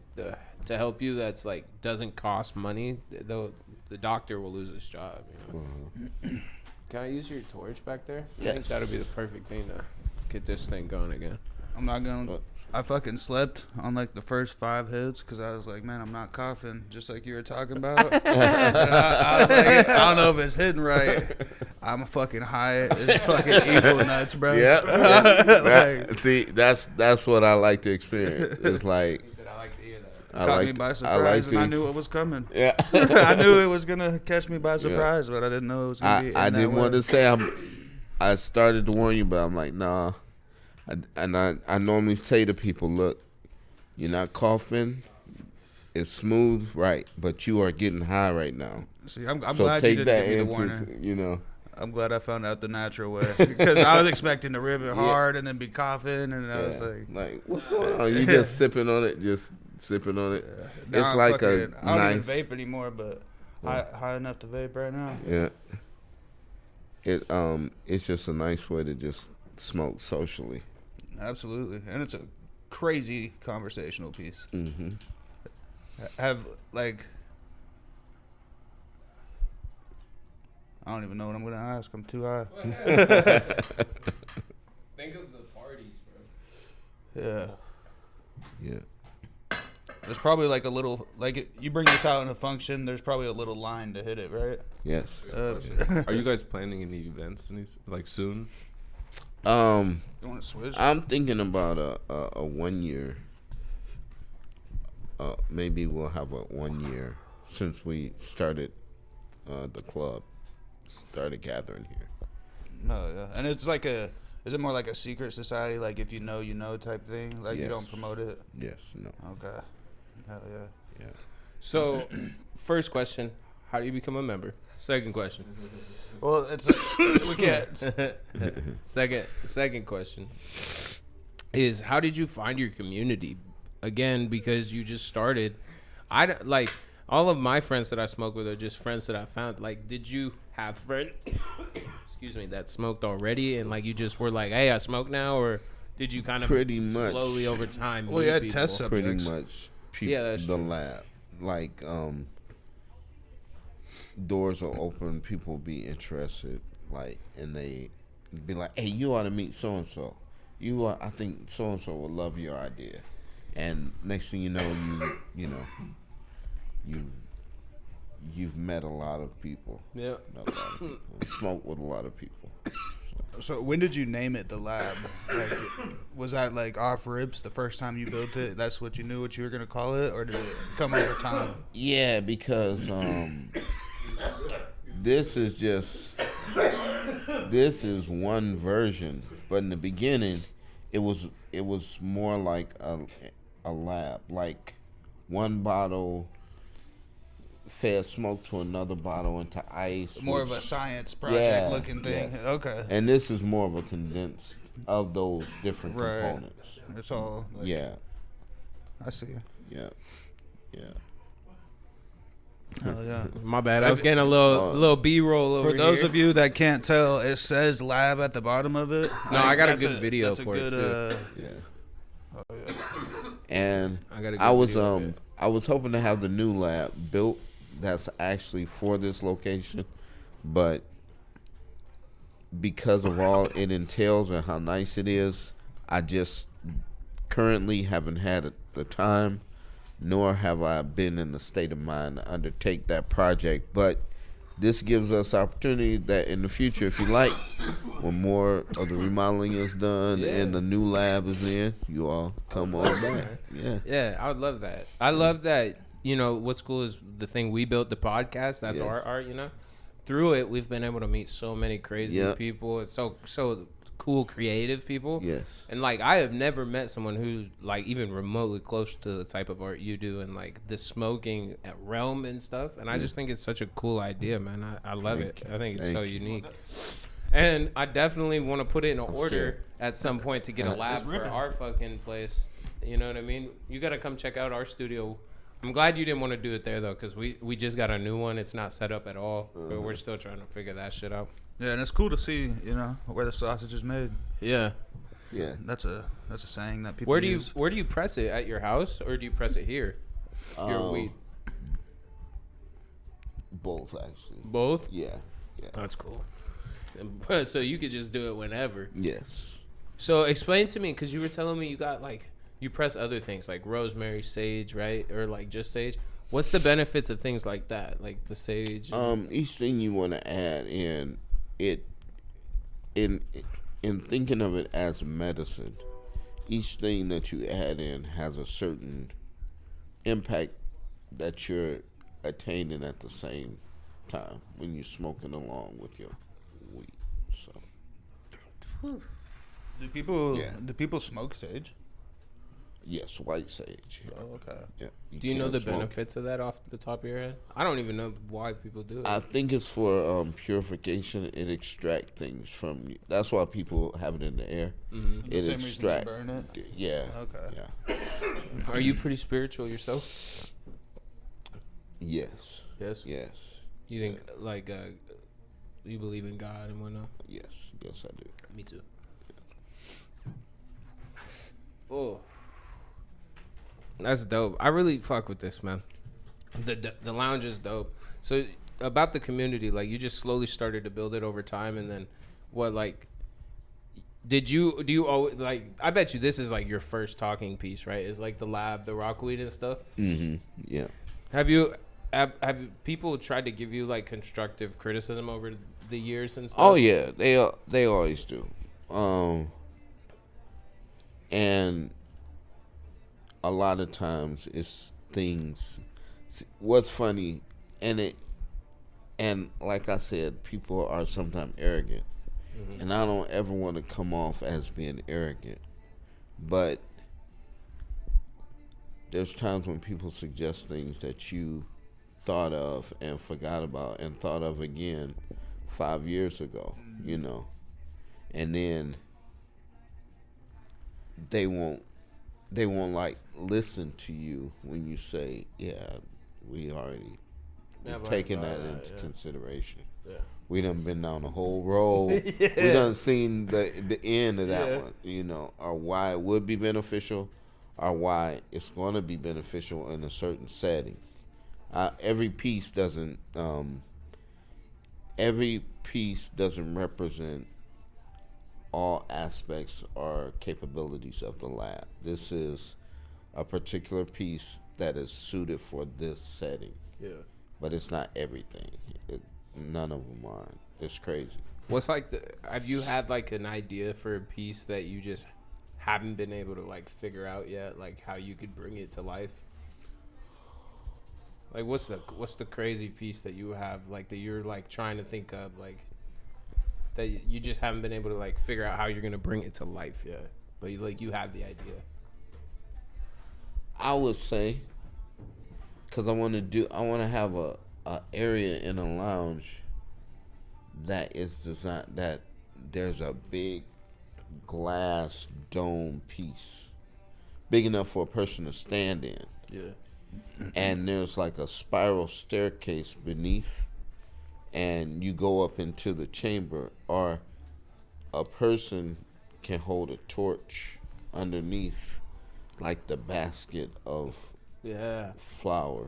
help you that's like doesn't cost money, the doctor will lose his job. You know? Can I use your torch back there? Yes. I think that'll be the perfect thing to get this thing going again. I'm not gonna. I fucking slept on like the first 5 hits because I was like, man, I'm not coughing, just like you were talking about. I was like, I don't know if it's hitting right. I'm fucking high. It's fucking eagle nuts, bro. Yeah. See, that's what I like to experience. It's like. I like to hear that. Caught me by surprise, and I knew it was coming. Yeah. I knew it was gonna catch me by surprise, but I didn't know it was gonna be. I didn't want to say I started to warn you, but I'm like, nah. I normally say to people, look, you're not coughing. It's smooth, right? But you are getting high right now. See, I'm so glad take you that didn't give me the warning. You know. I'm glad I found out the natural way because I was expecting to rip it hard and then be coughing, and I was like, what's going on? You just sipping on it, just sipping on it. Now It's I'm like fucking, I don't nice. even vape anymore, but high enough to vape right now. Yeah. It's just a nice way to just smoke socially. Absolutely, and it's a crazy conversational piece. Mm-hmm. Have like, I don't even know what I'm gonna ask. I'm too high. Think of the parties, bro. Yeah. Yeah. There's probably like a little, like you bring this out in a function. There's probably a little line to hit it, right? Yes. Are you guys planning any events like soon? You want to switch? I'm thinking about a 1 year. Maybe we'll have a 1 year since we started the club, started gathering here. Oh yeah, and it's like is it more like a secret society, like if you know type thing? Like you don't promote it? Yes. No. Okay. Hell yeah. Yeah. So, first question: how do you become a member? Second question. Well, we can't. Second question is, how did you find your community? Again, because you just started. Like all of my friends that I smoke with are just friends that I found. Like, did you have friends? Excuse me, that smoked already, and like you just were like, hey, I smoke now, or did you kind of pretty much slowly over time? Well, you had test subjects. Pretty much. That's the true. lab, like doors will open, people be interested, like, and they be like, hey, you ought to meet so and so. I think so and so will love your idea, and next thing you know, you've met a lot of people. Yeah. Met a lot of people. Smoked with a lot of people. So when did you name it the lab? Like, was that like off rips the first time you built it? That's what you knew what you were gonna call it, or did it come over time? Yeah, because this is one version, but in the beginning, it was more like a lab, like one bottle fed smoke to another bottle into ice. More of a science project looking thing. Yes. Okay. And this is more of a condensed of those different components. It's all. Like, Yeah. I see. Yeah. Hell yeah. My bad. I was getting a little B-roll over For those here. of you that can't tell, it says lab at the bottom of it. No, I got a That's good video that's for a good, it, Yeah. Oh, yeah. And I was I was hoping to have the new lab built that's actually for this location, but because of all it entails and how nice it is, I just currently haven't had the time, nor have I been in the state of mind to undertake that project. But this gives us opportunity that in the future, if you like, when more of the remodeling is done and the new lab is in, you all come on back. Yeah, I would love that. I love that. You know, what's cool is the thing we built, the podcast. That's our art. You know, through it, we've been able to meet so many crazy people. It's so cool, creative people. Yes. And like, I have never met someone who's like even remotely close to the type of art you do, and like the smoking realm and stuff. And I just think it's such a cool idea, man. I love it. I think it's so unique. And I definitely want to put it in an order at some point to get a lab for our fucking place. You know what I mean? You got to come check out our studio. I'm glad you didn't want to do it there, though, because we just got a new one. It's not set up at all. But we're still trying to figure that shit out. Yeah, and it's cool to see, you know, where the sausage is made. Yeah. Yeah. That's a saying that people Where do use. you press it? At your house, or do you press it here? Your weed. Both, actually. Both? Yeah. That's cool. So you could just do it whenever. Yes. So explain to me, because you were telling me you got like you press other things like rosemary, sage, right, or like just sage. What's the benefits of things like that, like the sage? Each thing you want to add in it, in thinking of it as medicine, each thing that you add in has a certain impact that you're attaining at the same time when you're smoking along with your weed. So, do people smoke sage? yes, white sage. Yeah. Oh, okay. Yeah. Do you know can't the smoke. benefits of that off the top of your head? I don't even know why people do it. I think it's for purification. It extract things from you. That's why people have it in the air. Mm-hmm. The It same reason extract. they burn it? Yeah. Okay. Yeah. Are you pretty spiritual yourself? Yes. Yes. Yes. You think like you believe in God and whatnot? Yes. Yes, I do. Me too. Oh, that's dope. I really fuck with this, man. The lounge is dope. So about the community, like you just slowly started to build it over time, and then what, like, do you always, like, I bet you this is like your first talking piece, right? It's like the lab, the rockweed and stuff. Mm-hmm. Yeah. Have people tried to give you like constructive criticism over the years and stuff? Oh yeah, they always do. And a lot of times it's things. What's funny, and like I said, people are sometimes arrogant, and I don't ever want to come off as being arrogant, but there's times when people suggest things that you thought of and forgot about and thought of again 5 years ago, you know, and then they won't like listen to you when you say, yeah, we already taken that into consideration. Yeah. We done been down the whole road. We done seen the end of that one, you know, or why it would be beneficial, or why it's going to be beneficial in a certain setting. Every piece doesn't represent all aspects or capabilities of the lab. This is a particular piece that is suited for this setting. Yeah. But it's not everything. None of them are. It's crazy. What's like have you had like an idea for a piece that you just haven't been able to like figure out yet, like how you could bring it to life? Like what's the crazy piece that you have, like, that you're like trying to think of, like, that you just haven't been able to like figure out how you're gonna bring it to life yet, but you have the idea? I would say, because I want to have a area in a lounge that is designed, that there's a big glass dome piece big enough for a person to stand in. Yeah. And there's like a spiral staircase beneath, and you go up into the chamber, or a person can hold a torch underneath, like the basket of flour.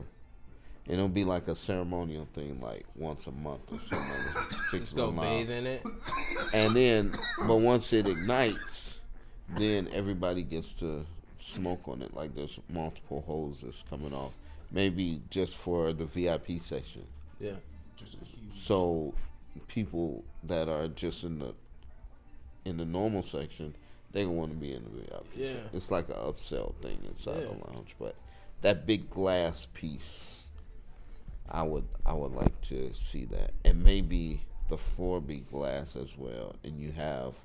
And it'll be like a ceremonial thing, like once a month or something. Just go bathe in it. And then, but once it ignites, then everybody gets to smoke on it. Like there's multiple hoses coming off, maybe just for the VIP section. Yeah. So people that are just in the normal section, they gonna want to be in the VIP. Yeah. section. It's like an upsell thing inside the lounge. But that big glass piece, I would like to see that, and maybe the floor be glass as well, and you have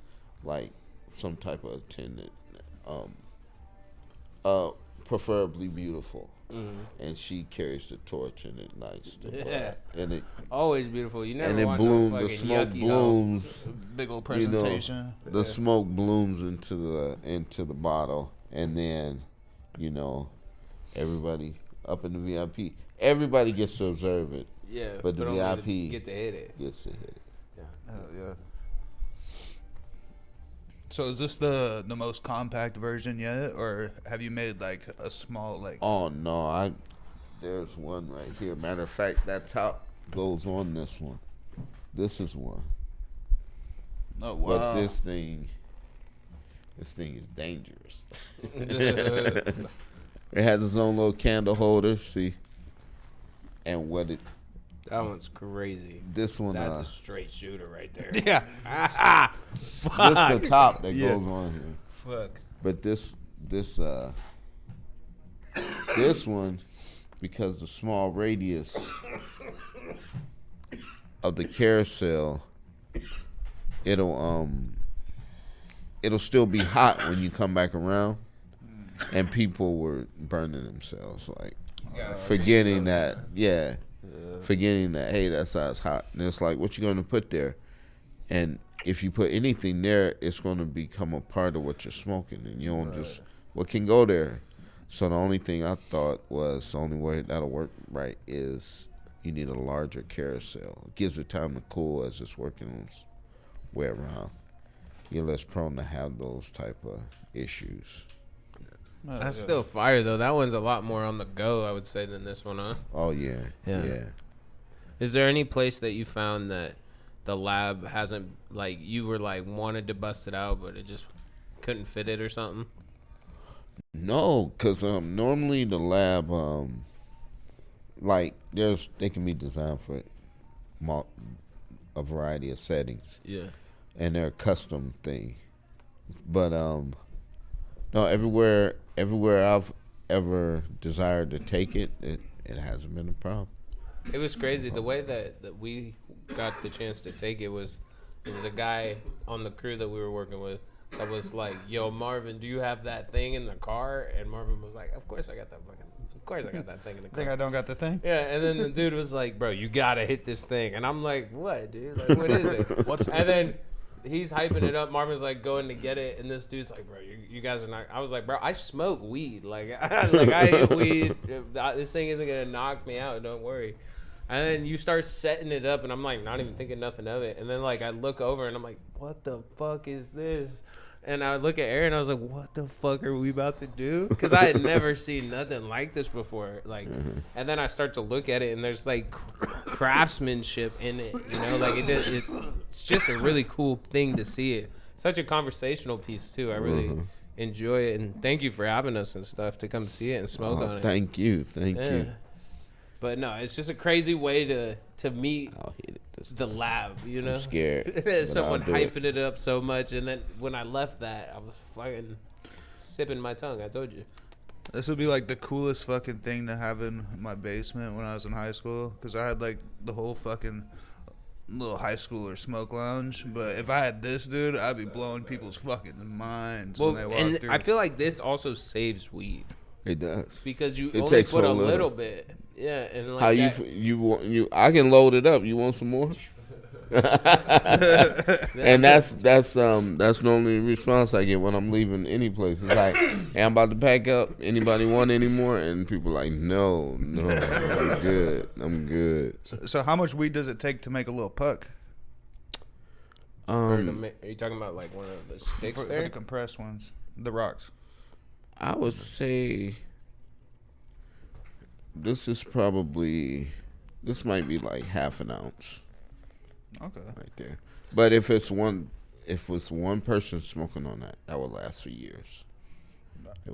like some type of attendant, preferably beautiful, and she carries the torch and it ignites the black. And it always beautiful. You never and it want blooms. no The smoke yucky blooms. Big old presentation. You know, the smoke blooms into the bottle, and then, you know, everybody up in the VIP. Everybody gets to observe it. Yeah, but the VIP get to hit it. Gets to hit it. Hell yeah. So is this the most compact version yet, or have you made like a small like? Oh no, there's one right here. Matter of fact, that top goes on this one. This is one. Oh wow. But this thing, This thing is dangerous. It has its own little candle holder. See, and what it. That one's crazy. This one. That's a straight shooter right there. Yeah. This is the top that goes on here. Fuck. But this one, because the small radius of the carousel, it'll still be hot when you come back around, and people were burning themselves, like forgetting that, forgetting that, hey, that side's hot, and it's like, what you gonna put there? And if you put anything there, it's gonna become a part of what you're smoking, and you don't just what can go there. So the only thing I thought was the only way that'll work right is you need a larger carousel. It gives it time to cool as it's working its way around. You're less prone to have those type of issues. That's still fire though. That one's a lot more on the go, I would say, than this one, huh? Oh yeah. Is there any place that you found that the lab hasn't, like, you were like wanted to bust it out, but it just couldn't fit it or something? No, because normally the lab, like they can be designed for a variety of settings. Yeah. And they're a custom thing. But no, everywhere I've ever desired to take it, it hasn't been a problem. It was crazy. The way that we got the chance to take it was, there was a guy on the crew that we were working with that was like, yo, Marvin, do you have that thing in the car? And Marvin was like, of course I got that thing in the car. Think I don't got the thing? Yeah, and then the dude was like, bro, you gotta hit this thing. And I'm like, what, dude? Like, what is it? And then he's hyping it up. Marvin's like going to get it, and this dude's like, bro, you guys are not. I was like, bro, I smoke weed. Like I hit weed. This thing isn't gonna knock me out. Don't worry. And then you start setting it up, and I'm like, not even thinking nothing of it. And then like I look over, and I'm like, what the fuck is this? And I look at Aaron, I was like, what the fuck are we about to do? Because I had never seen nothing like this before. Like, and then I start to look at it, and there's like craftsmanship in it. You know, like it's just a really cool thing to see it. Such a conversational piece too. I really enjoy it, and thank you for having us and stuff to come see it and smoke on it. Thank you. But no, it's just a crazy way to meet the lab, you know? I'm scared. Someone hyping it up so much, and then when I left that, I was fucking sipping my tongue. I told you. This would be like the coolest fucking thing to have in my basement when I was in high school, because I had like the whole fucking little high schooler smoke lounge. But if I had this, dude, I'd be blowing people's fucking minds when they walk through. I feel like this also saves weed. It does, because you only put a little bit. Yeah, and like how you I can load it up. You want some more? And that's normally the response I get when I'm leaving any place. It's like, hey, I'm about to pack up. Anybody want any more? And people are like, no, I'm good. So how much weed does it take to make a little puck? Are you talking about like one of the sticks there? For the compressed ones, the rocks. I would say this might be like half an ounce. Okay. Right there. But if it's one person smoking on that would last for years.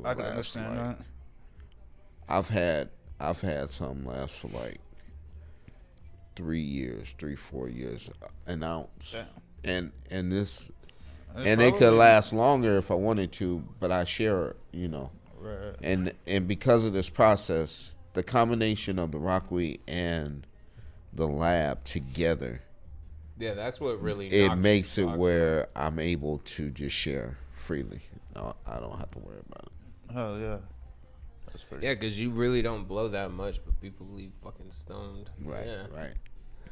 I can understand that. I've had some last for like 4 years, an ounce. Damn. And this and it could last longer if I wanted to, but I share it, you know. Right. And because of this process, the combination of the rockweed and the lab together, yeah, that's what really it makes it where I'm able to just share freely. No, I don't have to worry about it. Oh yeah, that's pretty. Yeah, because you really don't blow that much, but people leave fucking stoned. Right, yeah. Right.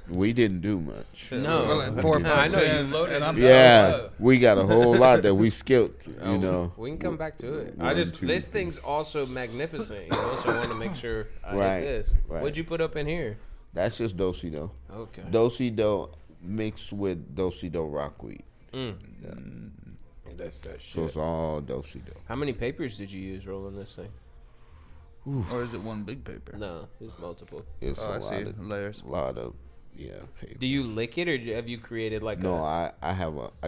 We didn't do much. No, like 4 bucks. I know you loaded. Yeah, we got a whole lot that we skipped. You know, we can come back to it. This thing's also magnificent. You know, so I want to make sure I hit this. Right. What'd you put up in here? That's just Dosido. Okay. Dosido mixed with Dosido rockweed. Yeah. That's that shit. So it's all Dosido. How many papers did you use rolling this thing? Ooh. Or is it one big paper? No, it's multiple. It's a lot of layers. A lot of paper. Do you lick it, or have you created like I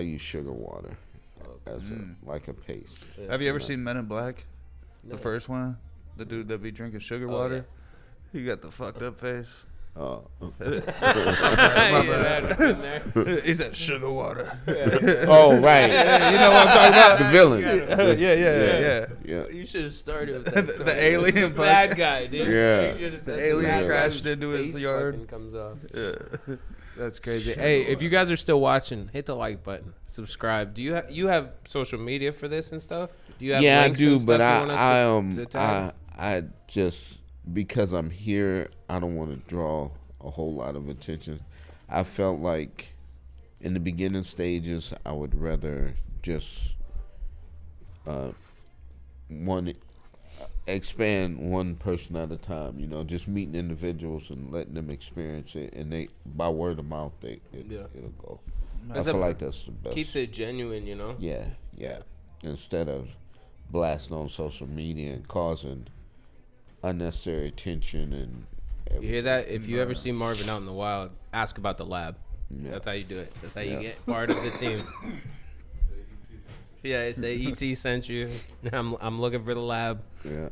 use sugar water. Okay. as like a paste. Yeah. Have you ever seen Men in Black? No. The first one? The dude that be drinking sugar Oh, water? He got the fucked up face. Oh, My Yeah, bad. in there. He said sugar water. oh right, Yeah, you know what I'm talking about? the villain. Yeah. You should have started with that. The alien bad guy, dude. Yeah. You should have said The alien bad guy crashed whose into his face yard. fucking comes off. Yeah. That's crazy. Hey, if you guys are still watching, hit the like button, subscribe. Do you have social media for this and stuff? Do you have Yeah, I links do, and but stuff you want us to tag? I just because I'm here, I don't want to draw a whole lot of attention. I felt like in the beginning stages, I would rather just expand one person at a time. You know, just meeting individuals and letting them experience it, and they by word of mouth, it'll go. I feel like that's the best. Keeps it genuine, you know. Yeah. Instead of blasting on social media and causing unnecessary attention and You hear that? If you ever see Marvin out in the wild, ask about the lab. Yeah. That's how you do it. That's how you get part of the team. Yeah, say ET sent you. I'm looking for the lab. Yeah.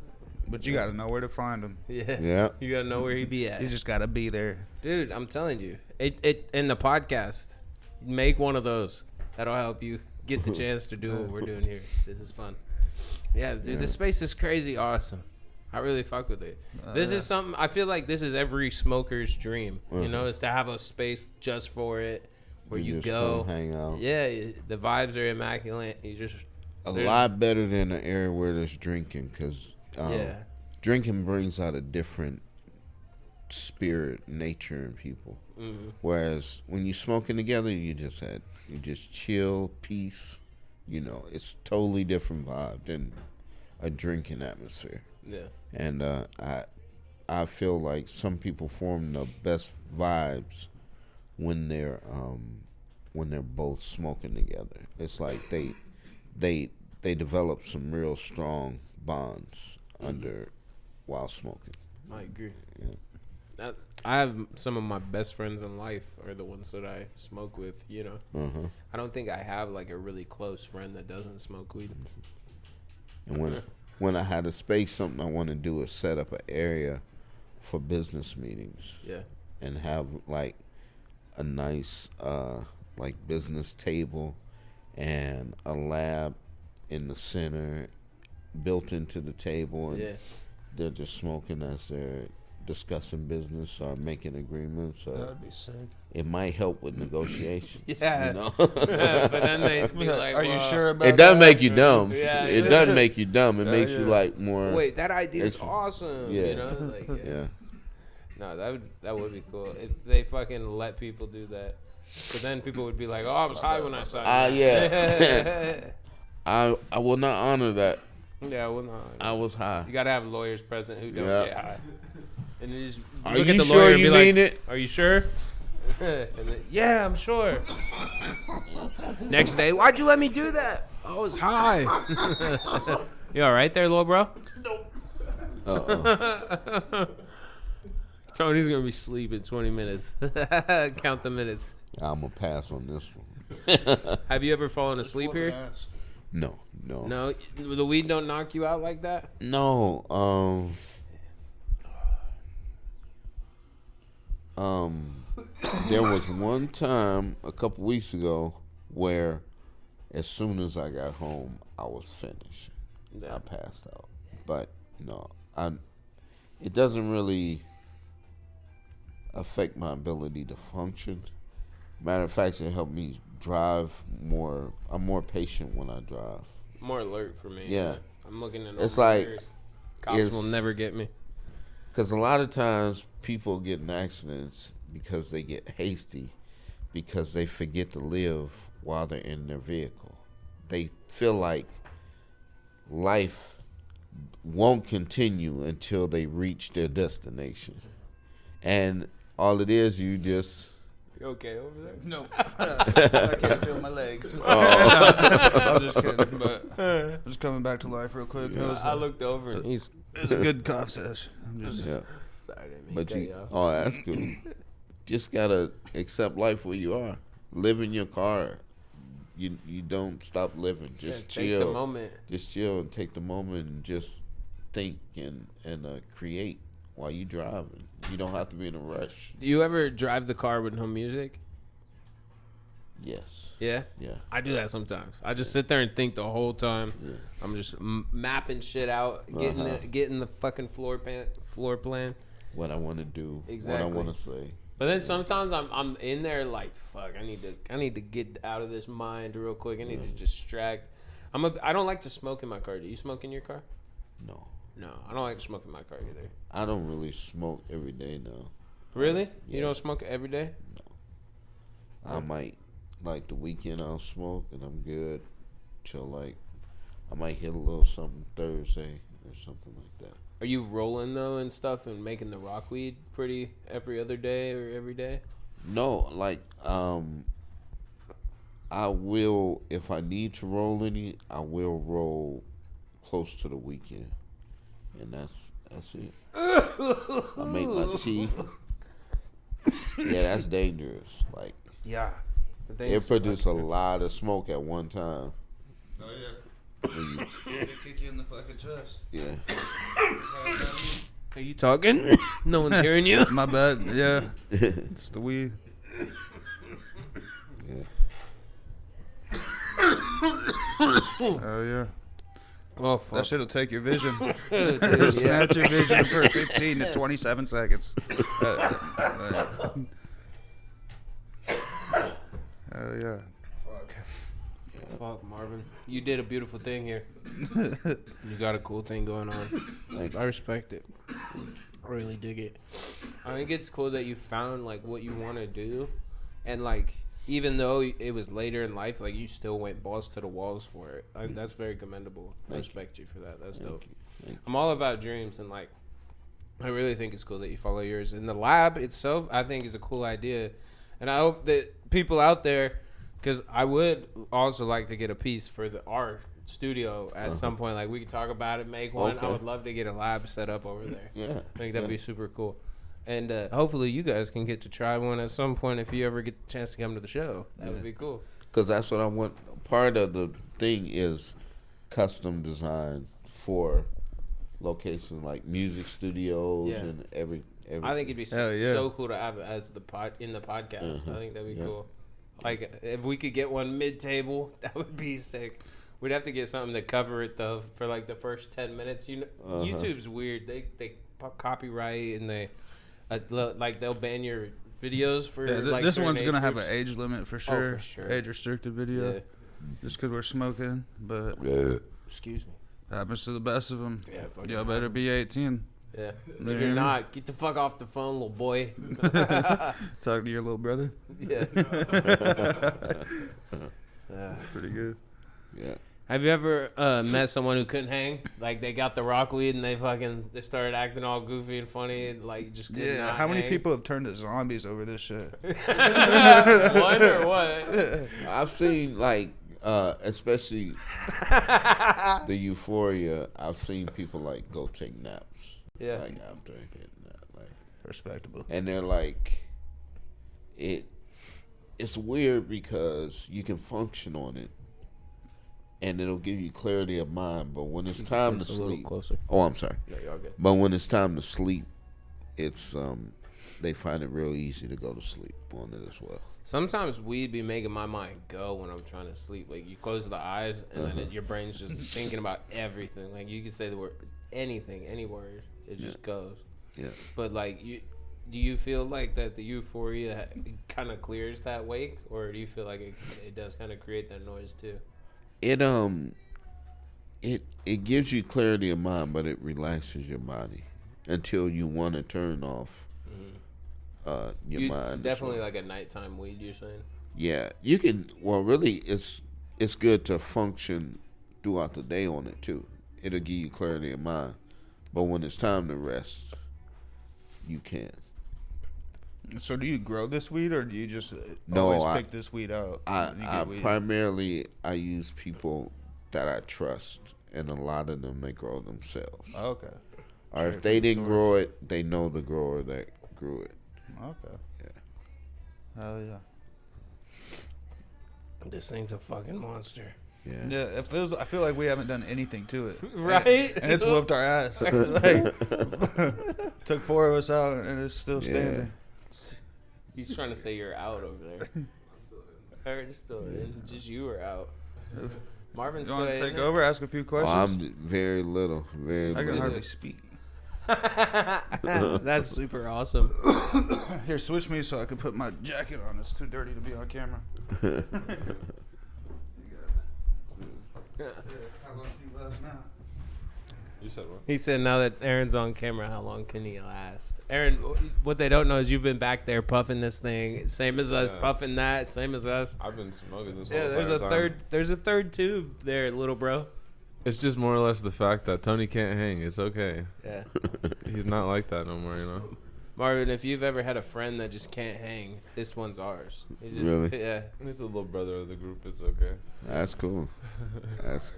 But you got to know where to find him. Yeah. You gotta know where he be at. You just got to be there. Dude, I'm telling you, it in the podcast, make one of those. That'll help you get the chance to do what we're doing here. This is fun. Yeah, dude, the space is crazy awesome. I really fuck with it. This is something, I feel like this is every smoker's dream, you know, is to have a space just for it, where you just go. come hang out. Yeah, the vibes are immaculate. You just A lot better than an area where there's drinking, because drinking brings out a different spirit, nature in people. Mm-hmm. Whereas when you smoking together, you just chill, peace. You know, it's totally different vibe than a drinking atmosphere. Yeah. And I feel like some people form the best vibes when they're both smoking together. It's like they develop some real strong bonds while smoking. I agree. Yeah. I have some of my best friends in life are the ones that I smoke with, you know. I don't think I have like a really close friend that doesn't smoke weed. And when I had a space, something I want to do is set up an area for business meetings. Yeah. And have like a nice like business table and a lab in the center built into the table, and they're just smoking as they're discussing business or making agreements. Or That'd be sick. it might help with negotiation. Yeah. You know? But then they'd be like, Are you sure about It doesn't that? make you dumb. Yeah, It yeah. doesn't make you dumb. It makes you like more. wait, that idea is It's- awesome. yeah. You know, like Yeah. No, that would be cool if they fucking let people do that. But then people would be like, "Oh, I was high when I saw it." Yeah. I will not honor that. Yeah, well, no. I was high. You gotta have lawyers present who don't Yeah. get high. And you just Are look at you the sure lawyer and you be like, mean it? "Are you sure?" And then, yeah, I'm sure. Next day, why'd you let me do that? I was high. You all right there, little bro? Tony's gonna be asleep in 20 minutes. Count the minutes. I'm gonna pass on this one. Have you ever fallen asleep here? No. No, the weed don't knock you out like that. No. There was one time a couple weeks ago where, as soon as I got home, I was finished. Yeah. I passed out. But no, it doesn't really affect my ability to function. Matter of fact, it helped me drive more. I'm more patient when I drive. More alert for me. Yeah. I'm looking at. It's like cops will never get me. Because a lot of times people get in accidents because they get hasty, because they forget to live while they're in their vehicle. They feel like life won't continue until they reach their destination. And all it is, you just... You okay over there? No, I can't feel my legs. I'm just kidding, but I'm just coming back to life real quick. I looked over and he's. It's a good cough sesh. I'm just Yeah. Sorry, I didn't mean But to you... cut off. Oh, that's good. Just got to accept life where you are. Live in your car. You don't stop living. Just chill. Take the moment. Just chill and take the moment and just think and create while you driving. You don't have to be in a rush. Do you ever drive the car with no music? Yes. Yeah? Yeah. I do that sometimes. I just sit there and think the whole time. Yeah. I'm just mapping shit out, getting the fucking floor plan. What I want to do. Exactly. What I want to say. But then sometimes I'm in there like, fuck, I need to get out of this mind real quick. I need to distract. I don't like to smoke in my car. Do you smoke in your car? No. No, I don't like to smoke in my car either. I don't really smoke every day now. Really? Yeah. You don't smoke every day? No. I might, like the weekend I'll smoke and I'm good till like, I might hit a little something Thursday or something like that. Are you rolling though and stuff and making the rock weed pretty every other day or every day? No, like, I will, if I need to roll any, I will roll close to the weekend. And that's it. I make my tea. Yeah, that's dangerous. Like, Yeah. it produces a lot of smoke at one time. Oh yeah. They kick you in the fucking chest. Yeah. Are you talking? No one's hearing you. My bad. Yeah. It's the weed. Yeah. Oh yeah. Oh fuck. That shit'll take your vision. Yeah. Snatch your vision for 15 to 27 seconds. Hell yeah. Fuck, Marvin. You did a beautiful thing here. You got a cool thing going on. I respect it. I really dig it. I think it's cool that you found like what you want to do, and like even though it was later in life, like you still went balls to the walls for it. That's very commendable. I respect you for that. That's dope. I'm all about dreams, and like I really think it's cool that you follow yours. And the lab itself, I think, is a cool idea, and I hope that people out there. Because I would also like to get a piece for our studio at some point. Like, we could talk about it, make one. Okay. I would love to get a lab set up over there. Yeah. I think that'd be super cool. And hopefully you guys can get to try one at some point if you ever get the chance to come to the show. That would be cool. Because that's what I want. Part of the thing is custom design for locations like music studios and every. I think it'd be so cool to have it as in the podcast. I think that'd be cool. Like, if we could get one mid-table, that would be sick. We'd have to get something to cover it, though, for, like, the first 10 minutes. You know, YouTube's weird. They copyright, and they, like, they'll ban your videos for, like, this one's going to have groups. an age limit for sure. Oh, for sure. Age-restricted video. Yeah. Just because we're smoking, but Excuse me. happens to the best of them. Yeah, fucking Y'all better be 18. Yeah. If you're not, get the fuck off the phone, little boy. Talk to your little brother. Yeah. That's pretty good. Yeah. Have you ever met someone who couldn't hang? Like, they got the rock weed and they started acting all goofy and funny and, like, just could not How many hang? people have turned to zombies over this shit? One or what? I've seen, like, especially the euphoria, I've seen people, like, go take naps. Yeah. Like, after hitting that. Like, Respectable. and they're like, it's weird because you can function on it and it'll give you clarity of mind, but when it's time to sleep, oh, I'm sorry. No, you're all good. But when it's time to sleep, it's they find it real easy to go to sleep on it as well. Sometimes weed be making my mind go when I'm trying to sleep. Like, you close the eyes and then your brain's just thinking about everything. Like, you could say the word anything, any word, it just goes. Yeah. But like, do you feel like that the euphoria kind of clears that wake, or do you feel like it does kind of create that noise too? It gives you clarity of mind, but it relaxes your body until you want to turn off your mind. Definitely like a nighttime weed, you're saying? Yeah, you can. Well, really, it's good to function throughout the day on it too. It'll give you clarity of mind, but when it's time to rest, you can't. So do you grow this weed, or do you just always pick this weed out? I primarily use people that I trust, and a lot of them they grow themselves. Okay. Or if they didn't grow it, they know the grower that grew it. Okay. Yeah. Hell yeah. This thing's a fucking monster. Yeah, it feels. I feel like we haven't done anything to it, Right? And it's whooped our ass. Like, took 4 of us out, and it's still standing. He's trying to say you're out over there. Aaron's still in. Just you are out. Marvin's You still want in. to take over? Ask a few questions. I'm very little. Very I can little. hardly speak. That's super awesome. Here, switch me so I can put my jacket on. It's too dirty to be on camera. How long do you last now? You said what? He said now that Aaron's on camera, how long can he last? Aaron, what they don't know is you've been back there puffing this thing, same as us, puffing that, same as us. I've been smoking this whole Yeah, there's a time. there's a third tube there, little bro. It's just more or less the fact that Tony can't hang. It's okay. Yeah. He's not like that no more, you know? Marvin, if you've ever had a friend that just can't hang, this one's ours. He's just, Really? Yeah. He's the little brother of the group. It's okay. That's cool. That's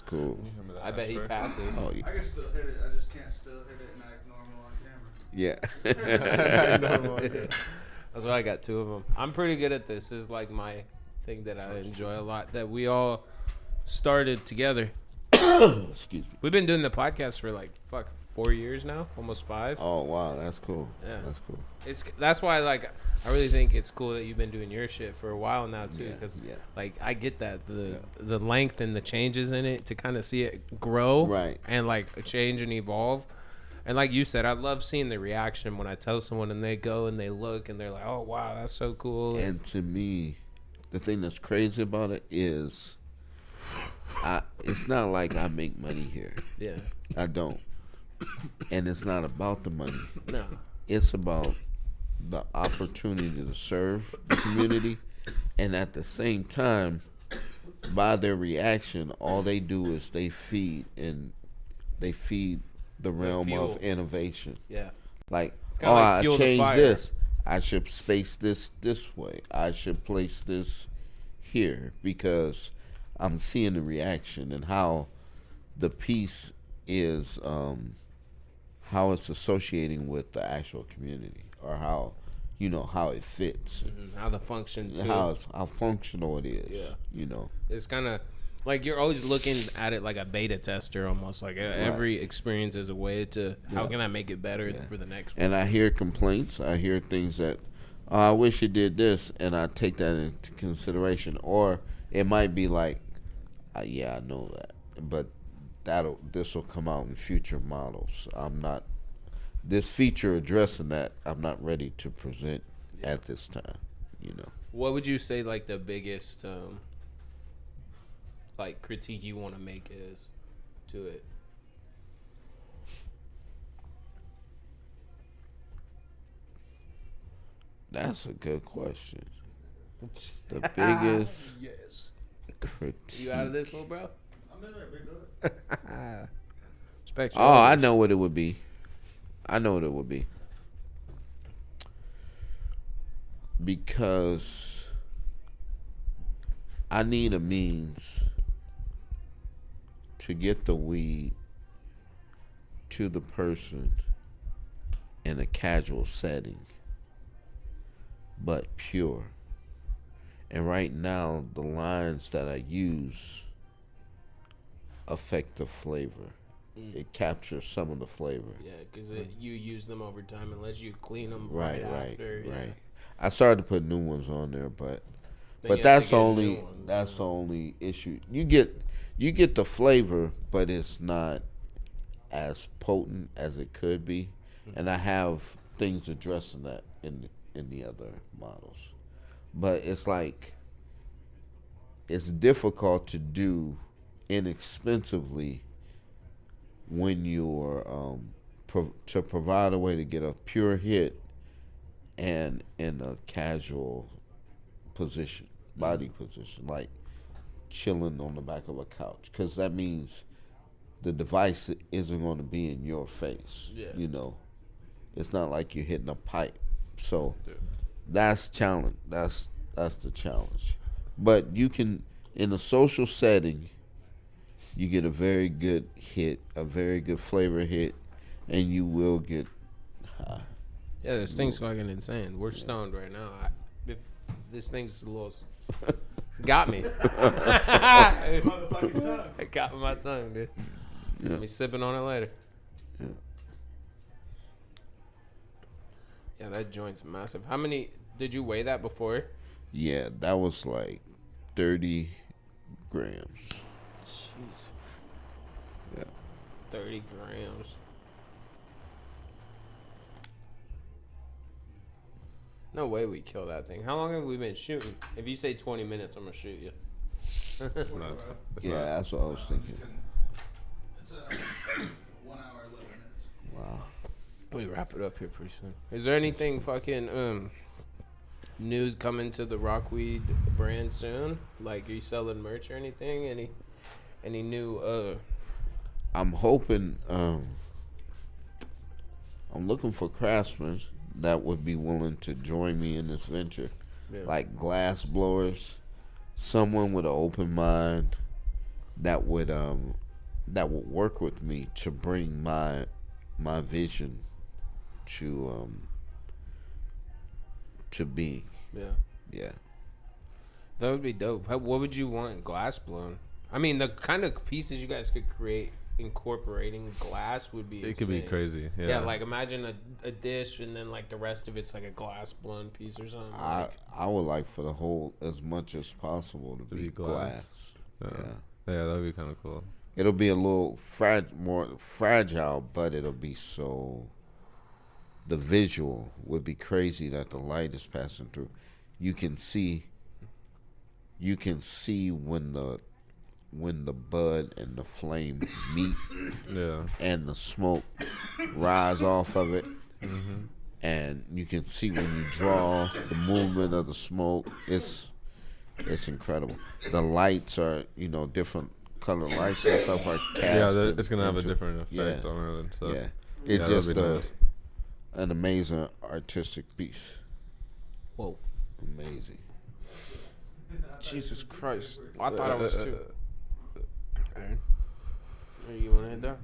cool. I bet he passes. Oh, I can still hit it. I just can't still hit it and act normal on camera. yeah. That's why I got 2 of them. I'm pretty good at this. This is like my thing that I enjoy a lot, that we all started together. Excuse me. We've been doing the podcast for like 4 years now, almost 5. Oh wow, that's cool. Yeah. That's cool. That's why I really think it's cool that you've been doing your shit for a while now too, because like I get that the length and the changes in it to kind of see it grow, Right. and like change and evolve. And like you said, I love seeing the reaction when I tell someone and they go and they look and they're like, oh wow, that's so cool. And to me, the thing that's crazy about it is, it's not like I make money here. Yeah. I don't. And it's not about the money. No. It's about the opportunity to serve the community, and at the same time, by their reaction, all they do is they feed the realm fuel. of innovation. Yeah. Like, kinda like I fuel the changed fire. this. I should space this way. I should place this here, because I'm seeing the reaction and how the piece is, how it's associating with the actual community, or how it fits, How the function too. how functional it is. Yeah. It's It's kind of like you're always looking at it like a beta tester, almost like every experience is a way to how can I make it better for the next one. And I hear complaints. I hear things that, I wish it did this, and I take that into consideration. Or it might be like, yeah, I know that, but this will come out in future models. This feature addressing that, I'm not ready to present at this time. What would you say like the biggest like critique you want to make is to it? That's a good question. The biggest critique. You out of this, little bro? I'm in there, big dog. Respect Oh, I know what it would be. Because I need a means to get the weed to the person in a casual setting, but pure. And right now, the lines that I use affect the flavor. It captures some of the flavor. Yeah, because you use them over time unless you clean them Right. after. Yeah. I started to put new ones on there, but Then you have that's to get only new ones. that's the only issue. You get the flavor, but it's not as potent as it could be. And I have things addressing that in the other models. But it's like, it's difficult to do inexpensively when you're to provide a way to get a pure hit and in a casual position, body position, like chilling on the back of a couch, because that means the device isn't going to be in your face. Yeah. It's not like you're hitting a pipe. So that's challenge. That's the challenge. But you can, in a social setting, you get a very good hit, a very good flavor hit, and you will get high. Yeah, this thing's fucking insane. We're stoned right now. This thing's a little. Got me. It got my tongue, dude. Yeah. I'll be sipping on it later. Yeah. Yeah, that joint's massive. How many did you weigh that before? Yeah, that was like 30 grams. Jeez. Yeah. 30 grams. No way we kill that thing. How long have we been shooting? If you say 20 minutes, I'm gonna shoot you. It's not. It's Yeah, not. that's what I was thinking. It's 1 hour, 11 minutes. Wow. We wrap it up here pretty soon. Is there anything fucking new coming to the Rockweed brand soon? Like, are you selling merch or anything? Any new I'm hoping, I'm looking for craftsmen that would be willing to join me in this venture. Yeah. Like glass blowers, someone with an open mind that would work with me to bring my vision to be. Yeah. That would be dope. What would you want glass blown? I mean, the kind of pieces you guys could create incorporating glass would be It could be insane. crazy. Yeah. Yeah, like imagine a dish and then like the rest of it's like a glass blown piece or something. I would like for the whole, as much as possible, to be glass. Yeah. Yeah. Yeah, that would be kind of cool. It'll be a little more fragile, but it'll be so. The visual would be crazy that the light is passing through. You can see when the bud and the flame meet, Yeah. and the smoke rise off of it, and you can see when you draw the movement of the smoke. It's incredible. The lights are different color lights and stuff are cast. Yeah, it's gonna have a into- different effect yeah. on it and stuff. Yeah, it's that'd just be nice. an amazing artistic piece. Whoa. Amazing. Jesus Christ. I thought I was too. Aaron, you want to hit that?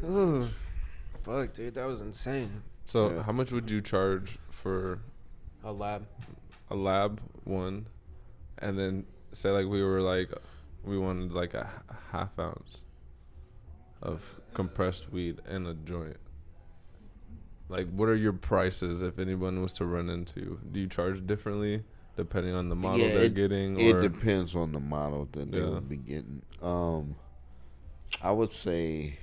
Ooh. Fuck, dude, that was insane. So, Yeah. how much would you charge for A lab. a lab one, and then say like we wanted like a half ounce of compressed weed and a joint? Like, what are your prices if anyone was to run into you? Do you charge differently depending on the model they're getting? It Or depends on the model that they Yeah. would be getting. I would say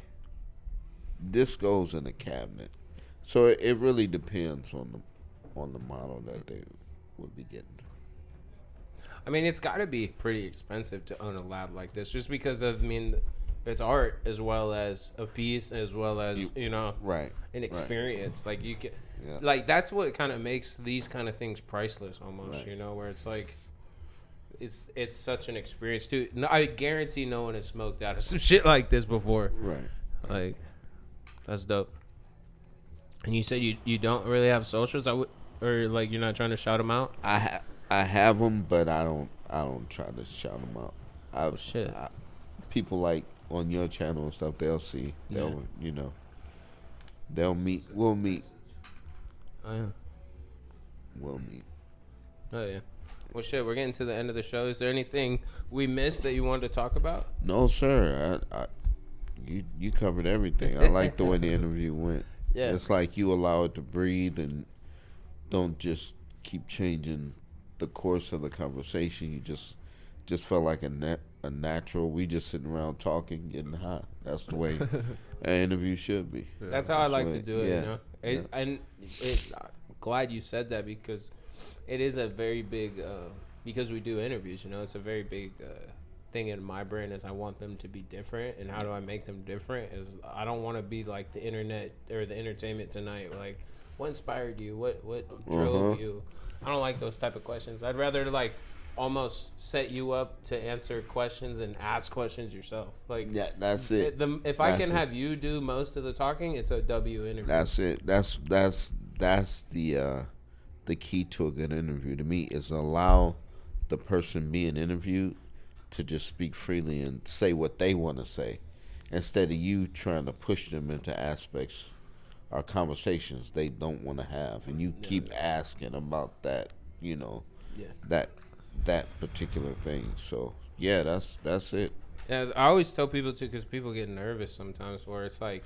this goes in a cabinet, so it really depends on the model that they would be getting. I mean, it's got to be pretty expensive to own a lab like this, just because of, I mean, it's art as well as a piece, as well as Right. an experience. Like you can, Yeah. like that's what kind of makes these kind of things priceless, almost. Right. Where it's like, it's such an experience too. No, I guarantee no one has smoked out of some shit like this before. Right. Like, that's dope. And you said you don't really have socials, or like you're not trying to shout them out. I have them, but I don't try to shout them out. Oh, shit. People like on your channel and stuff, they'll see. They'll they'll meet. We'll meet. Oh yeah. We'll meet. Oh yeah. Well, shit, we're getting to the end of the show. Is there anything we missed that you wanted to talk about? No, sir. You covered everything. I like the way the interview went. Yeah. It's like you allow it to breathe and don't just keep changing the course of the conversation. You just felt like a natural. We just sitting around talking, getting high. That's the way an interview should be. That's how I like to That's do it, yeah. And glad you said that, because it is a very big, because we do interviews, it's a very big thing in my brain is I want them to be different. And how do I make them different is I don't want to be like the internet or the Entertainment Tonight. Like, what inspired you? What drove you? I don't like those type of questions. I'd rather like almost set you up to answer questions and ask questions yourself. Like, Yeah, that's it. If I can That's it. have you do most of the talking, it's a W interview. That's it. That's the key to a good interview to me, is allow the person being interviewed to just speak freely and say what they want to say, instead of you trying to push them into aspects are conversations they don't want to have, and you keep asking about that, you know, that particular thing. So yeah, that's it. Yeah, I always tell people too, because people get nervous sometimes, where it's like,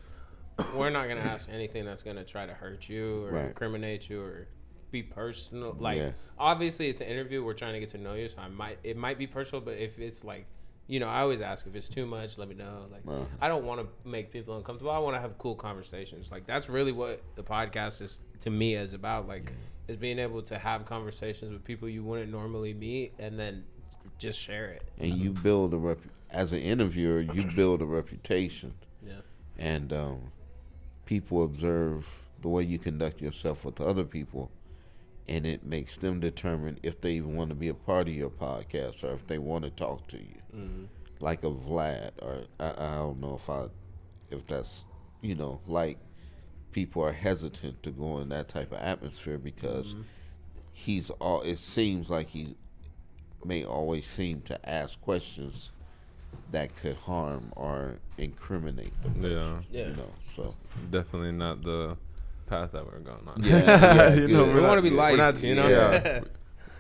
we're not gonna ask anything that's gonna try to hurt you or incriminate you or be personal. Like, obviously, it's an interview. We're trying to get to know you, so it might be personal. But if it's like, you know, I always ask if it's too much, let me know. Like, I don't want to make people uncomfortable. I want to have cool conversations. Like, that's really what the podcast is to me is about. Like, is being able to have conversations with people you wouldn't normally meet, and then just share it. And you build as an interviewer, you build a reputation. Yeah. And people observe the way you conduct yourself with other people, and it makes them determine if they even want to be a part of your podcast or if they want to talk to you. Mm-hmm. Like a Vlad, or I don't know if that's, you know, like people are hesitant to go in that type of atmosphere because it seems like he may always seem to ask questions that could harm or incriminate the person. Yeah. You know, so definitely not the path that we're going on. You know, we want to be light. You know,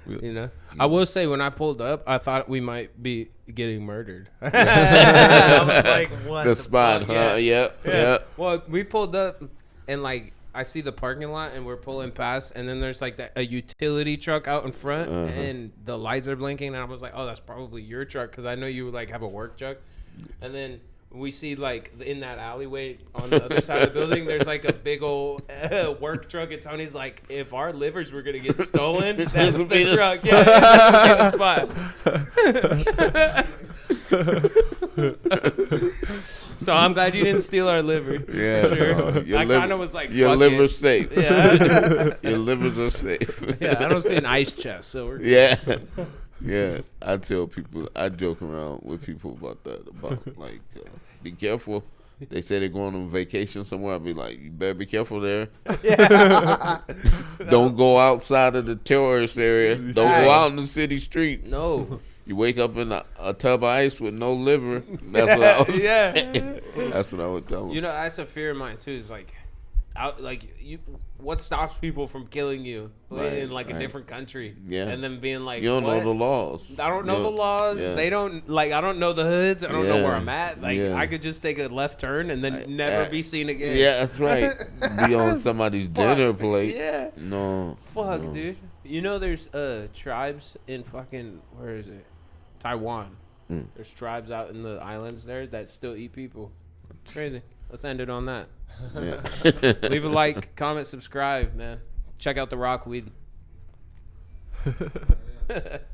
you know. I will say, when I pulled up, I thought we might be getting murdered. I was like, what the spot, fuck? Huh? Yeah. Well, we pulled up, and like, I see the parking lot, and we're pulling past, and then there's like a utility truck out in front, and the lights are blinking, and I was like, oh, that's probably your truck, because I know you like have a work truck. And then we see like in that alleyway on the other side of the building, there's like a big old work truck, and Tony's like, if our livers were gonna get stolen, that's the truck. Yeah, So I'm glad you didn't steal our liver. Yeah, for sure. I kind of was like, your liver's safe. Yeah, your livers are safe. Yeah, I don't see an ice chest, so we're good. Yeah. I tell people, I joke around with people about that, about like, be careful. They say they're going on vacation somewhere. I'll be like, you better be careful there. Yeah. Don't go outside of the tourist area. Don't go out in the city streets. No. You wake up in a tub of ice with no liver. That's what I was saying. That's what I would tell them. You know, that's a fear of mine too. Is like, what stops people from killing you in like a different country? Yeah, and then being like, you don't know the laws. I don't know the laws. Yeah. They don't like. I don't know the hoods. I don't know where I'm at. Like, I could just take a left turn and then never be seen again. Yeah, that's right. Be on somebody's dinner plate. Yeah. No. Fuck, dude. You know, there's tribes in fucking, where is it? Taiwan. There's tribes out in the islands there that still eat people. Crazy. Let's end it on that. Yeah. Leave a like, comment, subscribe, man. Check out the rock weed.